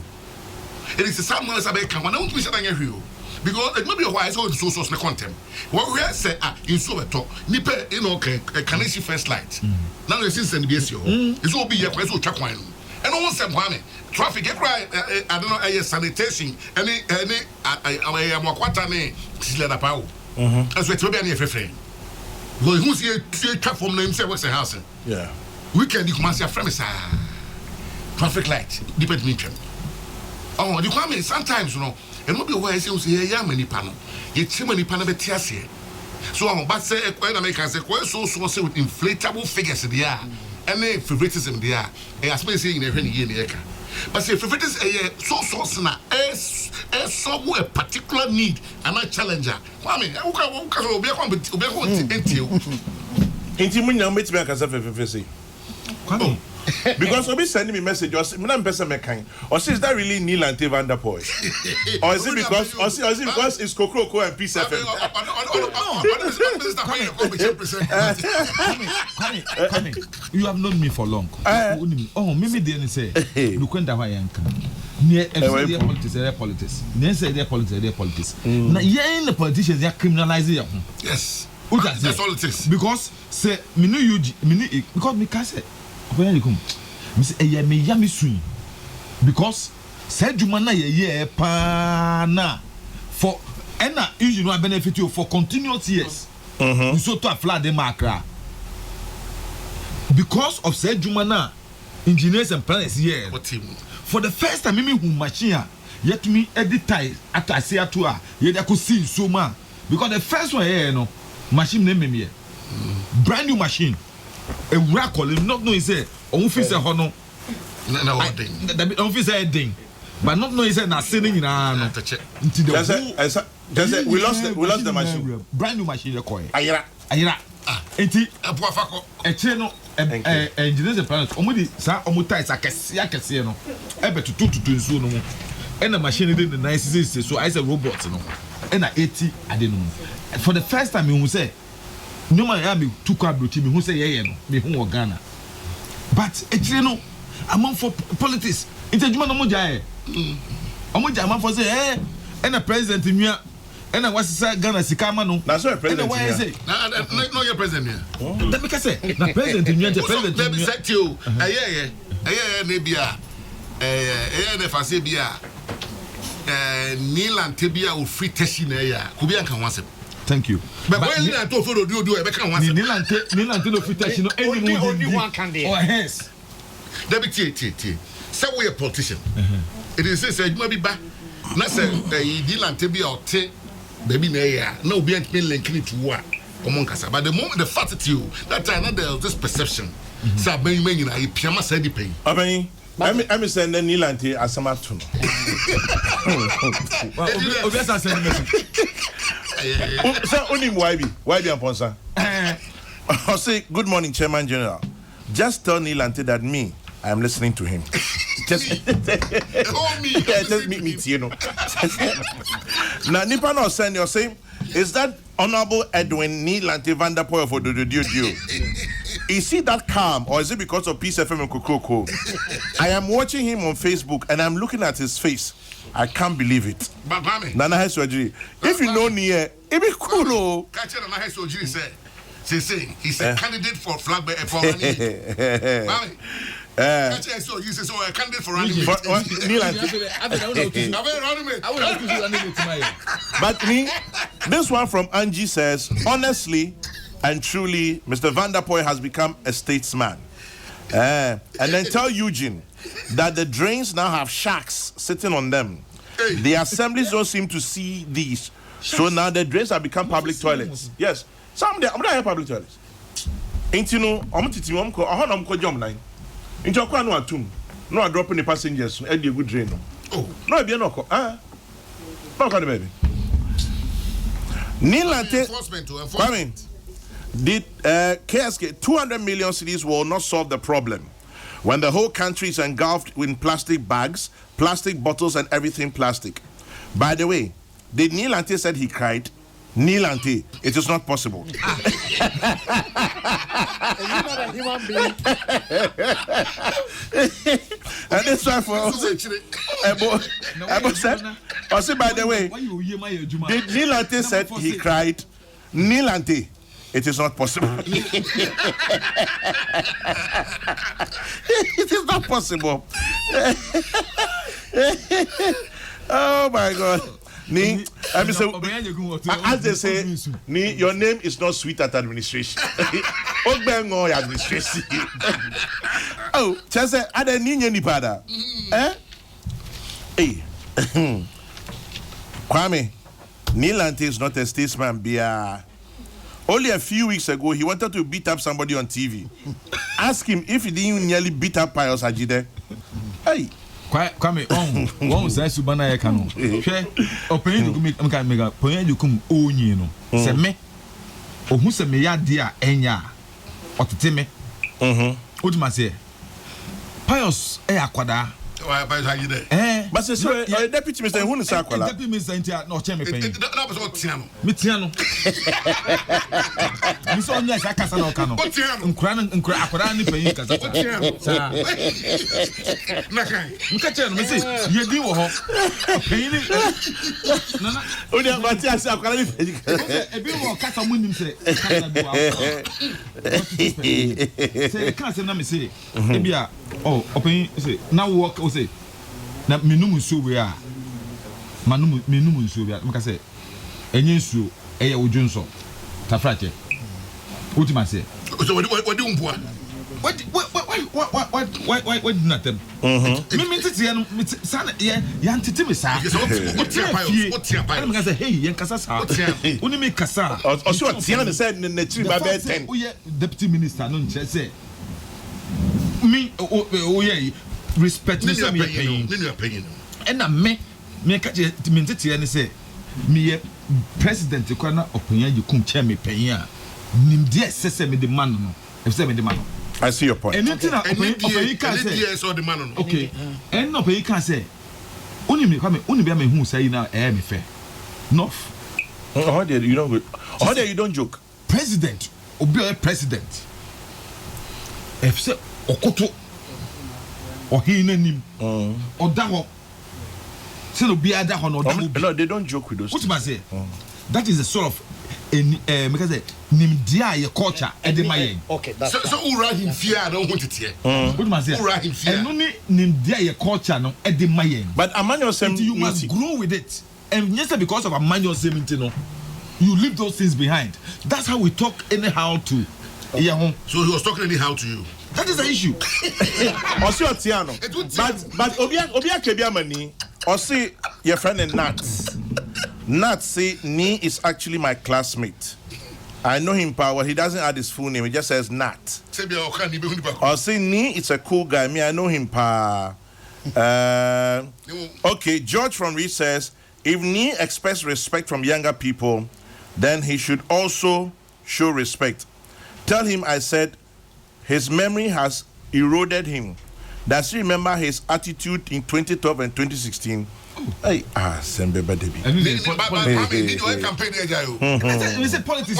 It is the same as I can. I don't wish that I hear you. Because it may be a while, so it's so source content. What we are saying, in so talk, Nipe, you know, can I see first light? Now, the system is it's all be a question of Chakwan. And almost said, traffic, I don't know, sanitation, any, I am a quarter, Silla Pau. As we told any friend. Well, who's here, trap from them, say, what's the house? Yeah. We can do commercial premise. Traffic light, depend me. Oh, the Kwame, sometimes, you know, and what be why I say, yeah, many panel. Yet, too many panel betias. So, but say, when Americans say, so with inflatable figures in the air, and then favoritism there, and as may say in every year in the acre. But say, favoritism, so source now, as some a particular need, and a challenger. Kwame, who can be a competitive Intimunya Kwame. Because Obi sending me message or is that really Neil and Vanderpoy? Or is it because it's Kokrokoo and Peace FM? You have known me for long. Oh, maybe they say, look when the near politics. Near say politics. Now, yeah, the politicians they are criminalizing. Yes. That's all it is. Because say me no you because me can say when you come me say me yami swing because say juma na ye pa na for na you know benefit you for continuous years. So to flood the macra because of say juma na engineers and planners here for the first time me who machine yet me edit tie atase ato ye dey ko see so man because the first one here no machine name me brand new machine a record not knowing say on fit say ho no na what thing that on fit say ding but not knowing say na selling na no until the we lost the machine brand new machine record ayira enti apo afako e che no engineers and planners omudi sa omutai sa kese no e betutu nsuo no mo e na machine dey the nice so I say robot no e na 80 ade no for the first time me who say no man ya me two kwabro me who say ye no me who Ghana but echire no among for politics interjuma no mo jae omoja among for say na president nua na wasisa Ghana sikama no na so president nua no your president nua let me say na president nua president let me say you na bia na fase bia Nilan tebia o free teshi na ya kubi anka wasem. Thank you. But when you to follow do e be kan wasem. Nilan no free teshi no only one can there. Oh yes. Deputy say we a politician. It is say you be ba na say Nilan tebia o te baby na ya na obi ant me link it to wa omon kasa but the moment the fact that you that time that there this perception say ben nyina e piama say di pay. Aban I'm saying the Nilanti as some afternoon. Obviously, so only YB and Ponsa. I'll say good morning, Chairman General. Just tell Nilanti that I am listening to him. Just meet me, you know. Now, Nipa no send you saying, is that Honorable Edwin Nilanti Vanderpoel for the Is he that calm, or is it because of Peace FM and Kokrokoo? I am watching him on Facebook and I'm looking at his face. I can't believe it. Nana has surgery. If you know Nia, it be cool. Catch Nana has surgery. Say he's a candidate for flag for running. So you say so a candidate for running. But me, this one from Angie says, honestly and truly, Mr. Vanderpoel has become a statesman. And then tell Eugene that the drains now have sharks sitting on them. The assemblies don't seem to see these. So now the drains have become public toilets. Yes. Some of them are public toilets. Ain't you know, I'm jump line. Ain't you no atum. No dropping the passengers. A good drain. Oh, no, be no. No, baby. Nilante. Enforcement. Did KSK 200 million cedis will not solve the problem when the whole country is engulfed in plastic bags, plastic bottles, and everything plastic. By the way, did Nilante said he cried? Nilante, it is not possible. You're not a human being. And this one for also, by the way, did Nilante said he cried? Nilante, it is not possible. It is not possible. Oh my God. As they say, your name is not sweet at administration. Administration. Oh, just say, I don't need any pada. Hey, Kwame, Nilante is not a statesman. Only a few weeks ago, he wanted to beat up somebody on TV. Ask him if he didn't nearly beat up Pius Ajide. Hey. Kwame, one say subana ya kanu. Hwe, opinion du kumika mega, opinion du kum onyi no. Se me. Ohu se me ya dia enya. Otete me. Oduma se. Pius akwada. Why Pius Ajide? But so deputy minister who is akwala. Deputy minister intia no che me pen. Na be so tiano. Me tiano. Mi so nya sa kasa no ka no. Nkura akwara ni pen kasa. Sa. Na kan. Nka che no me say ye di wo ho. Pen ni. Nana. Oni abati ase akwara ni pen. Ebi wo kasa mu nim se kasa bi wa. Say kasa na me say ebi a open say na work o say na menum nsuo we a menum nsuo we a maka say enye nsuo eye odwunso tafrache ultima say so what do umpua what nothing me tete no sana ya ntete me sa what tia pa maka say hey yen kasa sa oni me kasa o so tia ne say na chiri ba be 10 o ye deputy minister no nche say me o ye respect me some opinion and na me catch me tete ne say me president ko na opinion you kum chair me pen a nim dia sese me the man no if say me the man no I see your point. Anything opinion can say yes or the man no okay and opinion can say only me be me hu say na me fair no how there you don't go how there you don't joke president obi president if say okoto ohina nim oda ho say no be ada ho no oda no they don't joke with those what must say that is a sort of because nim dia your culture edemayen okay that's so ura him fear I don't want it here what must say ura him fear and no nim dia your culture no edemayen but Emmanuel Sem you must grow with it and yes because of Emmanuel Sem no you leave those things behind that's how we talk anyhow to so he was talking anyhow to you. That is the issue. Osi Otiano. But Obia Kebiamani, Osi your friend and Nat say Ni is actually my classmate. I know him power. He doesn't add his full name. He just says Nat. Osi Ni is a cool guy. Me I know him pa. Okay, George from Reed says if Ni expects respect from younger people, then he should also show respect. Tell him I said his memory has eroded him. Does he remember his attitude in 2012 and 2016? Hey, Sembe Badebi. You say politics.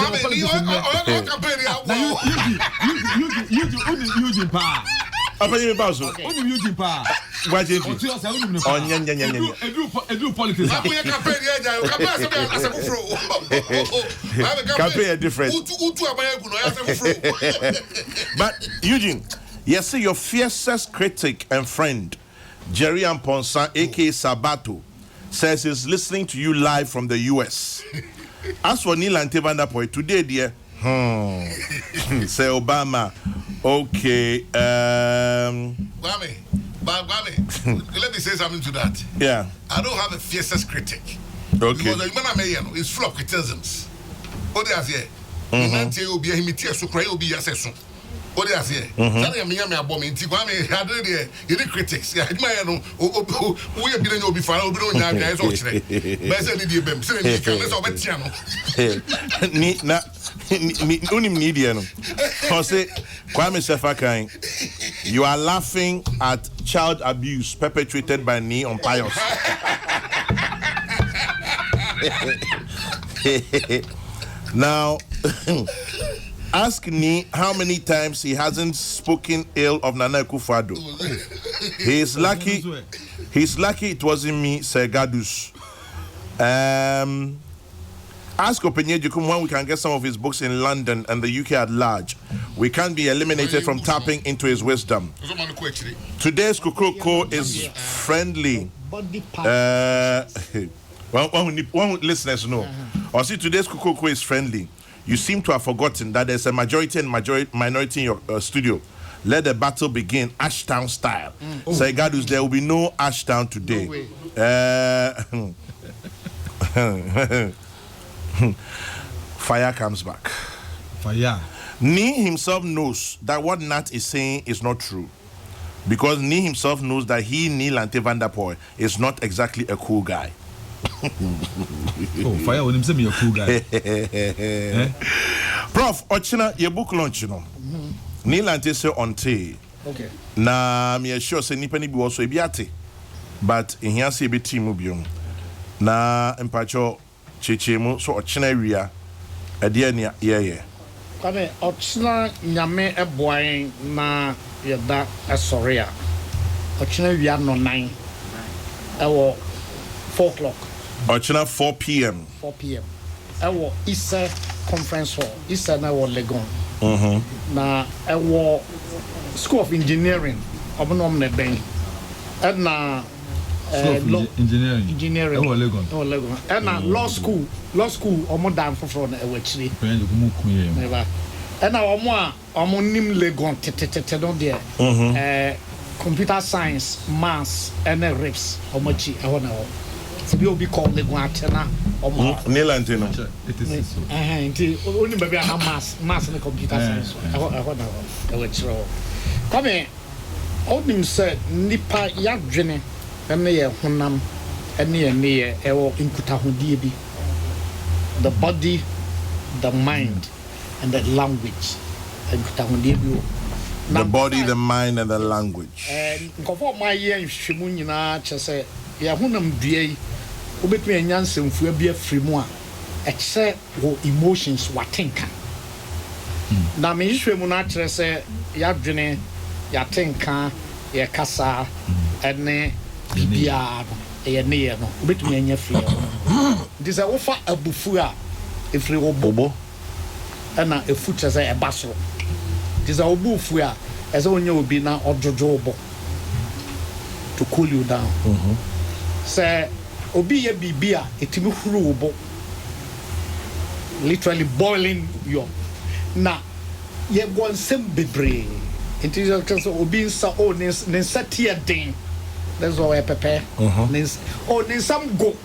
Apa bazo? Only you pa. Waje fi. Edu politics. Campaign different. But Eugene, yes, your fiercest critic and friend, Jerry Amponsa, aka Sabato, says he's listening to you live from the US. As for Neil Antevandapoy, today, dear, say Obama. Okay. Gwame, let me say something to that. Yeah. I don't have a fiercest critic. Okay. Because the human man is full of criticisms. What they are here? Nante will be a himitia so cry will be assessor. What they are here? Sorry, me abom in Tigwame had the critics. Yeah, my no. We have been no before. We don't have guys or today. But I did them. Say me can let's over Tiano. Ni na unim media no. Say Kwame Sefakai, you are laughing at child abuse perpetrated by Ni on Pius. Now, ask Ni how many times he hasn't spoken ill of Nana Akufo-Addo. He's lucky it wasn't me, Sir Gadus. Ask Openyejukum when we can get some of his books in London and the UK at large. We can't be eliminated from tapping into his wisdom. Today's Kokrokoo is friendly. One listeners know. Or see, today's Kokrokoo is friendly. You seem to have forgotten that there's a majority and minority in your studio. Let the battle begin, Ashtown style. Say, Gadus, there will be no Ashtown today. Fire comes back. Fire. Ni himself knows that what Nat is saying is not true. Because Ni himself knows that Neil Antevandapoy, is not exactly a cool guy. Oh, Fire when him say me a cool guy. Prof, Ochina, your book launch, you know. Neil Ante say on tea. Okay. Na me sure say nipa ni bi wo so ebiate. but in here see be team biom na mpacho chechemu so ochena wia ade ne ye kane ochena nyame eboan na yeda asore a ochena wia no 9 ewo 4 o'clock ochena 4 p.m. ewo Issa conference hall Issa na wo Legon na ewo School of Engineering obonom na ben na engineering oh Legon na law school omo dan foforo na ewachiri never na omo nim Legon tete no there computer science maths and rips omo chi eho na ho se bi obi call Legon atena omo Neilante no it is so nti oni baby na maths and computer science eho na ho ewachiri come onim se nipa yadwene ene ye honam ene ye ewo nkutahudie bi the body the mind and the language nkutahudie bi the body the mind and the language nkofo ma ye nhwemu nyina kyese ye honam due obetumi anyansemfua bi afrimu a ekse wo emotions watenka na me nhwemu na kyerese yadwene yatenka ye kasa ene bibia ye ne ye no obetumi anya fie this a wofa abufu a efri obobo ana efu kyese e basoro this a obufu a eze onye obi na ojojo obo to cool you down say obi ye bibia etimi huru obo literally boiling you na ye go nsem bebre it is just obi nsa o ne nsa tie den that's all pepe ne some go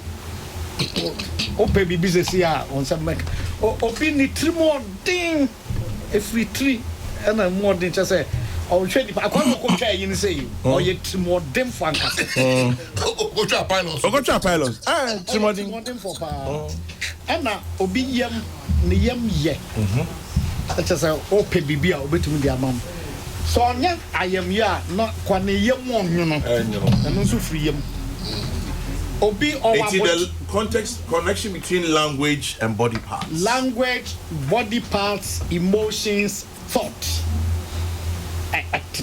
o baby business here on some make obi ni trimo den every tree and a more than just say o hwe di akwa ko twa yin say o ye trimo den for ankasa o twa pilots trimo den for pa na obi yam ne yam ye just say o pe bibia obetumi di amam so nya ayam ya no kwane yam onwu no eno so free yam obi or the connection between language and body parts emotions thought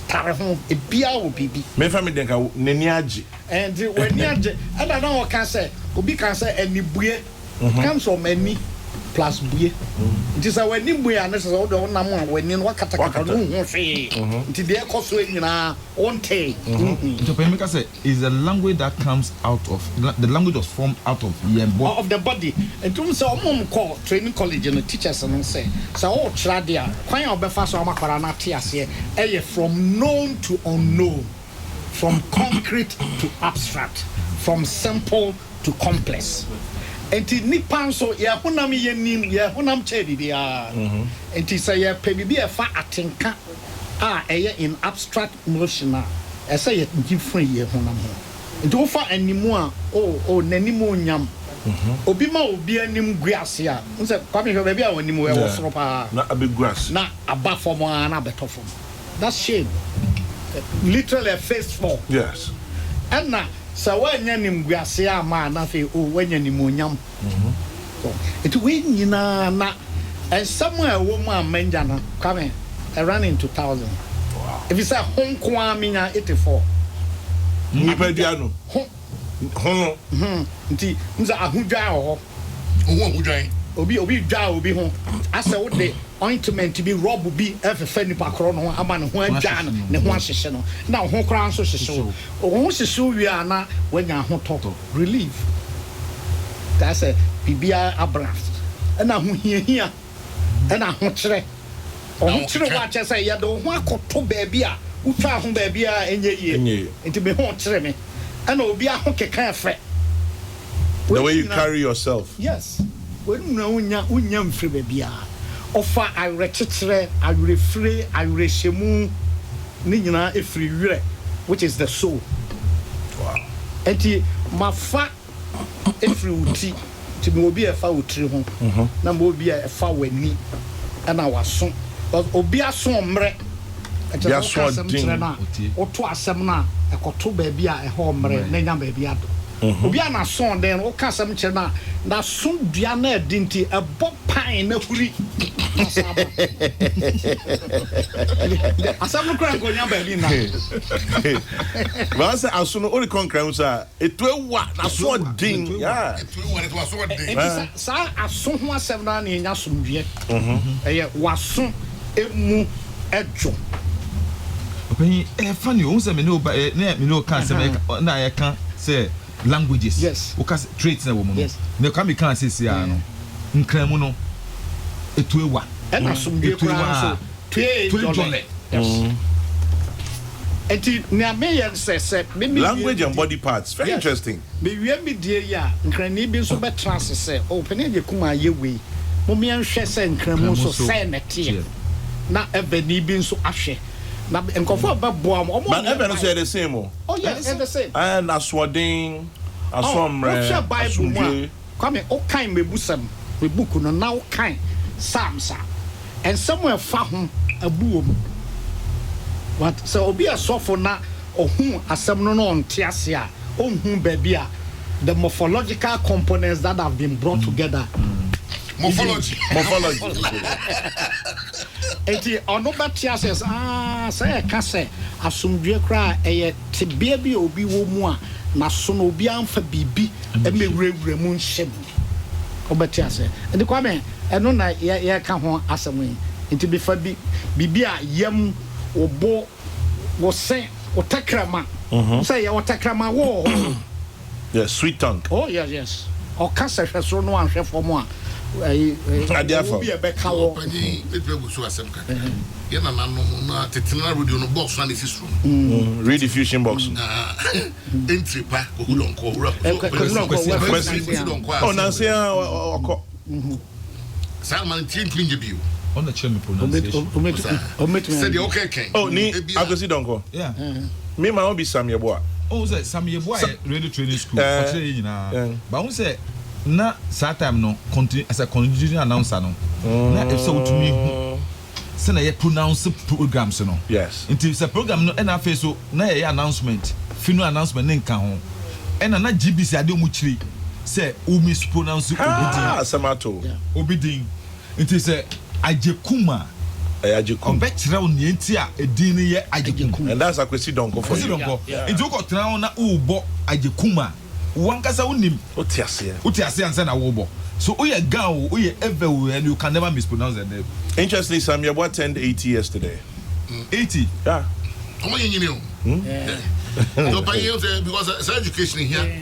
tarahon e bia obibi me family denka nani age and when ni age and I know can say obi can say anibue comes from any plus bue it is when nimbu ya na so do nam a wani no katakata no hu hwe nti de ekoso nyina onte to pemeka say is a language that comes out of the language was formed out of the body and to say omom call training college and teachers and say so o try there kwan obefa so amakwara na te ase e from known to unknown from concrete to abstract from simple to complex. Enti nipa so ye honam ye nim ye honam che bibia enti say ye pe bibia fa atenka a eye in abstract motion a say ye different ye honam ho enti wo fa animu a o nanimu nyam obi ma obi anim guase a nse kwame hwe bibia wanimu we wo soro pa na abeguase na aba form na beto form that's shame literally a face fall yes and na so when nim guase ama na fe o wanya nim onyam so it we nyina na and somewhere woman manja na come around in 2000 wow if you say hon kwa minya 84 nipa diano hon nti nza ahudwa ho ahudwan obi dwa obi ho asa wo de ointment bi rob bi efefe nipa kro no ama ne ho adwa ne ho ahyehye no na ho kra nso hyehye wo ho hyehye wi ana wanya ho to relief that's a bibia abraft na ho hia na ho kire ho kire wa che say ya do ho akoto baabi a utwa ho baabi a enye yie enti me ho kire me na obi a ho keka efe the way you carry yourself yes when na unya mfre baabi a offer aretetre arefre areshemu ni nyina efri wire which is the soul wow enti mafa efri uti ti mo obi efa utri ho na mo obi efa wani ana waso obi aso mre ɛkyɛ sɛ woka asɛm kyerɛ no a woto asɛm no a ɛkɔto baabi a ɛhɔ mmerɛ na nya baabi ado obi a naso den woka asɛm kyerɛ no a naso dua na ɛdi nti ɛbɔ pan na huri asɛm no kora nkɔnya baabi na but say aso no ori konkran so a etu ewa naso den yeah saa aso ho asɛm na na nya somdue ɛyɛ waso emu ɛdwo open funny o say me no kan say na ya kan say languages yes because traits na woman no can be can say no nkran mu no etu ewa ɛna somdue kora so tue jole yes enti na me yen say language and body parts very interesting me wie me die ya nkrani bi so betra se o pene ye kuma ye we mo me nhwe se nkramu so say na tie na evani bi so ahwe na enkofo ba boa mo but even say the same oh yes the same and aswodin asomre oh bible mo come o kan mebusam we book no na o kan psalms and somewhere fa ho abuo mu what so obi asofo na ohun asem no no nte ase a ohun baabi a the morphological components that have been brought together morphology enti ono batia says say ka say asomdue kra eye tebia bi obi wo mu a na so no obi amfa bibi emewurawura mu nhyem obatia say enti kwa me eno na ye ka ho asem yi enti bi fa bibi a yam obo wo sen otakrama say ya otakrama wo yes sweet tongue oh yes o kasa hweso no anhwefo mo a adiafo bi e be ka wo pani etwe so asem ka ye na nanu na tetina radio no box na isi so rediffusion box entry pa ko hulonko wura oh na say oko Salman tin clean bio on the channel pronunciation said okay ken oh ni agosi donko yeah me ma obi samyebo oh say samyebo radio training school o say yina but who say na that time no continue as a continuing announcer no na if so to me say na ye pronounce programs no yes until the program no na face so na ye announcement finu announcement nka ho na GBC ade mu chiri say o mispronounce samato obidin until say ajekuma obetira o ni enti a edin ye ajekuma and that's akwesi donko for you nti o ko tran na o bo ajekuma wankasa unim utiase ansa na wo bo so oye gawo oye everywhere and you can never mispronounce the name. Interestingly, Sam, your boy turned 80 yesterday. 80? Yeah. How you know? No, because education here.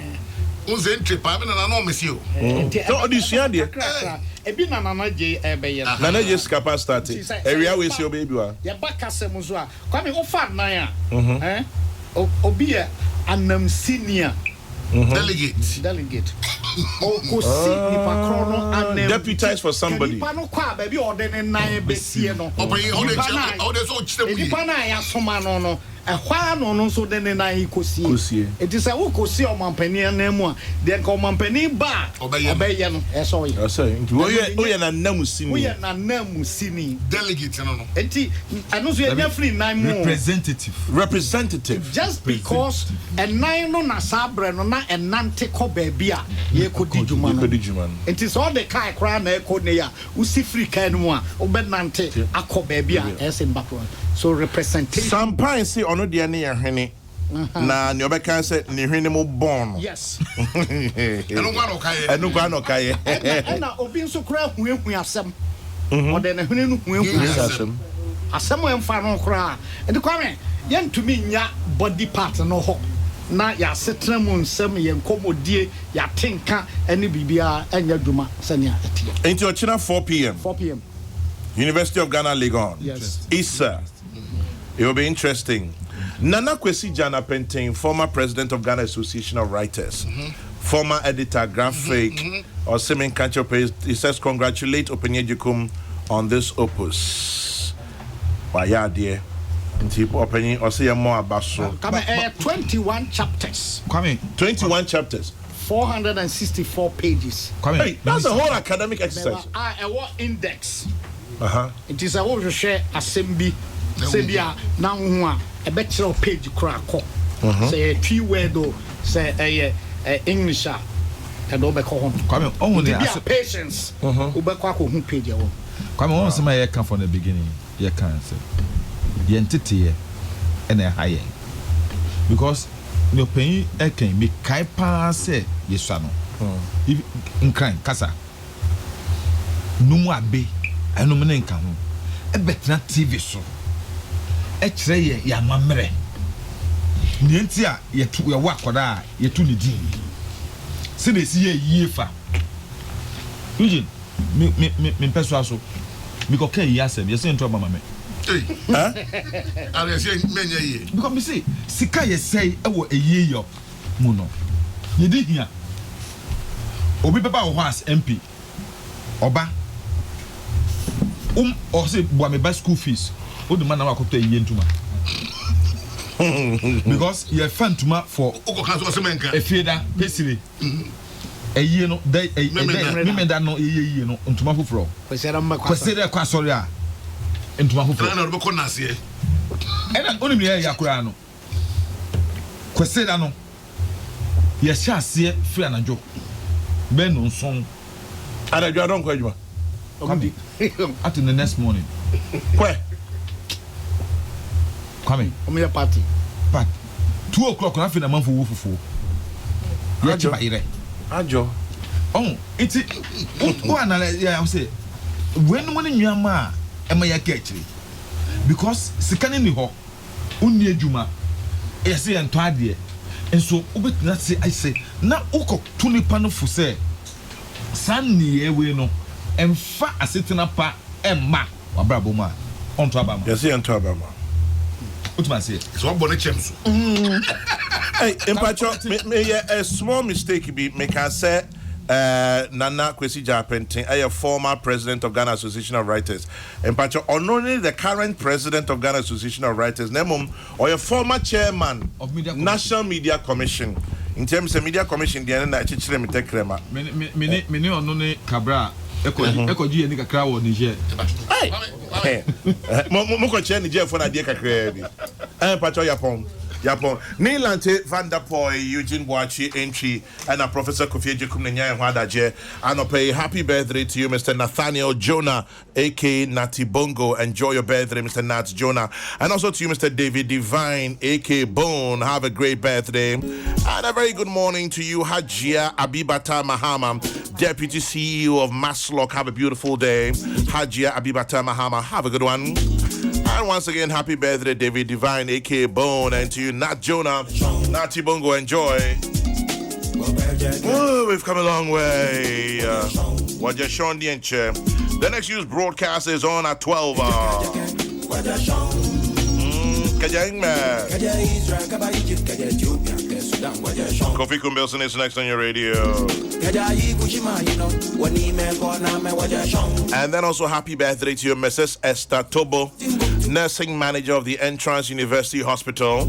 Unze entry pa me na no miss you. So audition there. Ebi na nana je ebe Nana je skapa start. Area we see your baby wa. Ya baka sem so a. Kwame ofa nan a. Obi e anam senior delegate Okosi nipa krono anem deputize for somebody. Nipa no kwa baby ordene nan besie no. Nipa na ya soma no ehwa no so de ne nan kosie. It is a wo kosie o mampani anemu a de ka o mampani ba obeye no eso ye. Say oye na namusini. Oye na namusini delegate no. Enti ano so ye free nan mu representative just because a nine no na sabre no na enante ko baabi a ye kodi djuma no. Enti so the kai kra na e ko ne ya usi free kai no mu a obenante akọ baabi a ese mbakro. So representation. Some pine say ono de ne yehwene na ne obeka say ne hwene mo born. Yes. Eno gwa no kaye. Na obi nso kra huehu asem. O de ne hwene no huehu asem. Asem emfa no kra. E de kwame yentumi nya body part no ho. Na ya setra mu nsem ye nkomodie ya tenka ene bibia enya dwuma sania etia. Enti ochina 4 p.m. University of Ghana, Legon. Yes. Issa. It will be interesting. Nana Kwesi Jana Pentain, former president of Ghana Association of Writers, former editor, graphic, or Simin Kanchope, he says, congratulate Openyejukum on this opus. Why, yeah, dear. Opening or say more about so. 21 chapters. 21 chapters. 464 pages. Hey, that's a whole academic exercise. A index. It is a whole share assembly Say bia na ho a e be kire page kura ko. Say twi word o say English a e do be ko ho. Kwame on the patience. Wo be ko akọ hu page e wo. Kwame on say my come from the beginning. You can say. The entity and a high because no pain can be kai pa say yesano. In crime kasa. No more be eno me nka ho. E betra TV so. E kire ye ya mamre. Ni enti a ye tu ye wa koda ye tu ni din. Se de si ye yefa. Eugene me peso aso. Me ko kan yi asem ye se nto mama me. Huh? I say menya ye. Because me say sika ye say e wo eye yo mu no. Ye di hia. Obi beba wo as MP. Oba or say boy me buy school fees. O the man na wakoto eye ntuma. Because you fan tuma for Oko kan so semenka. Efieda pesiri. Eye no dey me da no eye no ntuma foforo. Kwesera kwa sorry a ntuma foforo. Na no be na ase. Ena onim ne ya kura no. Kwesera no. Ye sha ase free anajo. Ben no son. Adadwa don kwa adwuma. At the next morning. Where? Coming. Omo party. But 2 o'clock na fina man for wo fufu. Ye chi ba ire. Ajo. Oh, it's who analyze I say when money nyama e ma ya kechiri. Because sikane ni ho. Unni adwuma. E say ento ade. Enso obetina say I say na ukok to nipa no fu say sanni ewe no emfa asetena pa emma wabrabo ma onto abama. Yes, ento abama. What man say? So bonne chemso. Hey, Impacho, me a small mistake be make I say Nana Kwesi Japentin, a former president of Ghana Association of Writers. Impacho, or only the current president of Ghana Association of Writers, Nemum, or a former chairman Of Media National Media Commission. In terms of Media Commission, the end I teach them take crema. Many onone Cabra. Eko ji eni kakra wo Niger. Hey, Moko Chen Niger for Nadia Kakrebi. Impacho Yapon. Nilante Van der Poy, Eugene Boachi, entry, and a Professor Kofi Ejekum Nenya and Wadaje. And I'll pay happy birthday to you, Mr. Nathaniel Jonah, aka Natty Bongo. Enjoy your birthday, Mr. Nat Jonah. And also to you, Mr. David Divine, aka Bone. Have a great birthday. And a very good morning to you, Hajia Abibata Mahama, Deputy CEO of Maslock. Have a beautiful day. Hajia Abibata Mahama. Have a good one. And once again, happy birthday, David Divine, aka Bone, and to you, Nat Jonah, Natty Bongo, enjoy. Oh, we've come a long way. Waja Sean Dienche. The next news broadcast is on at 12. Kofi Kumbelson is next on your radio. And then also happy birthday to you, Mrs. Esther Tobo, nursing manager of the Entrance University Hospital.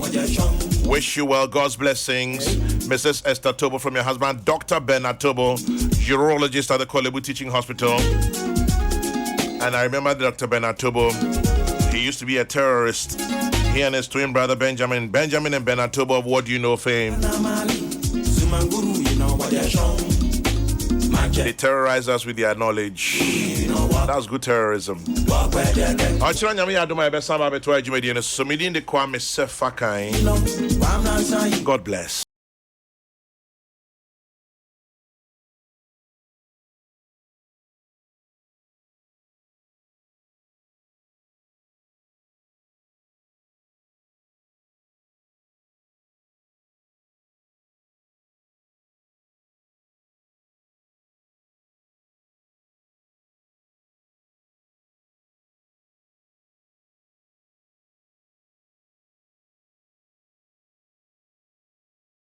Wish you well, God's blessings. Mrs. Esther Tobo from your husband, Dr. Bernard Tobo, urologist at the Kolebu Teaching Hospital. And I remember Dr. Bernard Tobo, he used to be a terrorist. He and his twin brother Benjamin and Bernard Tobo of What Do You Know fame. They terrorize us with their knowledge. That's good terrorism. God bless.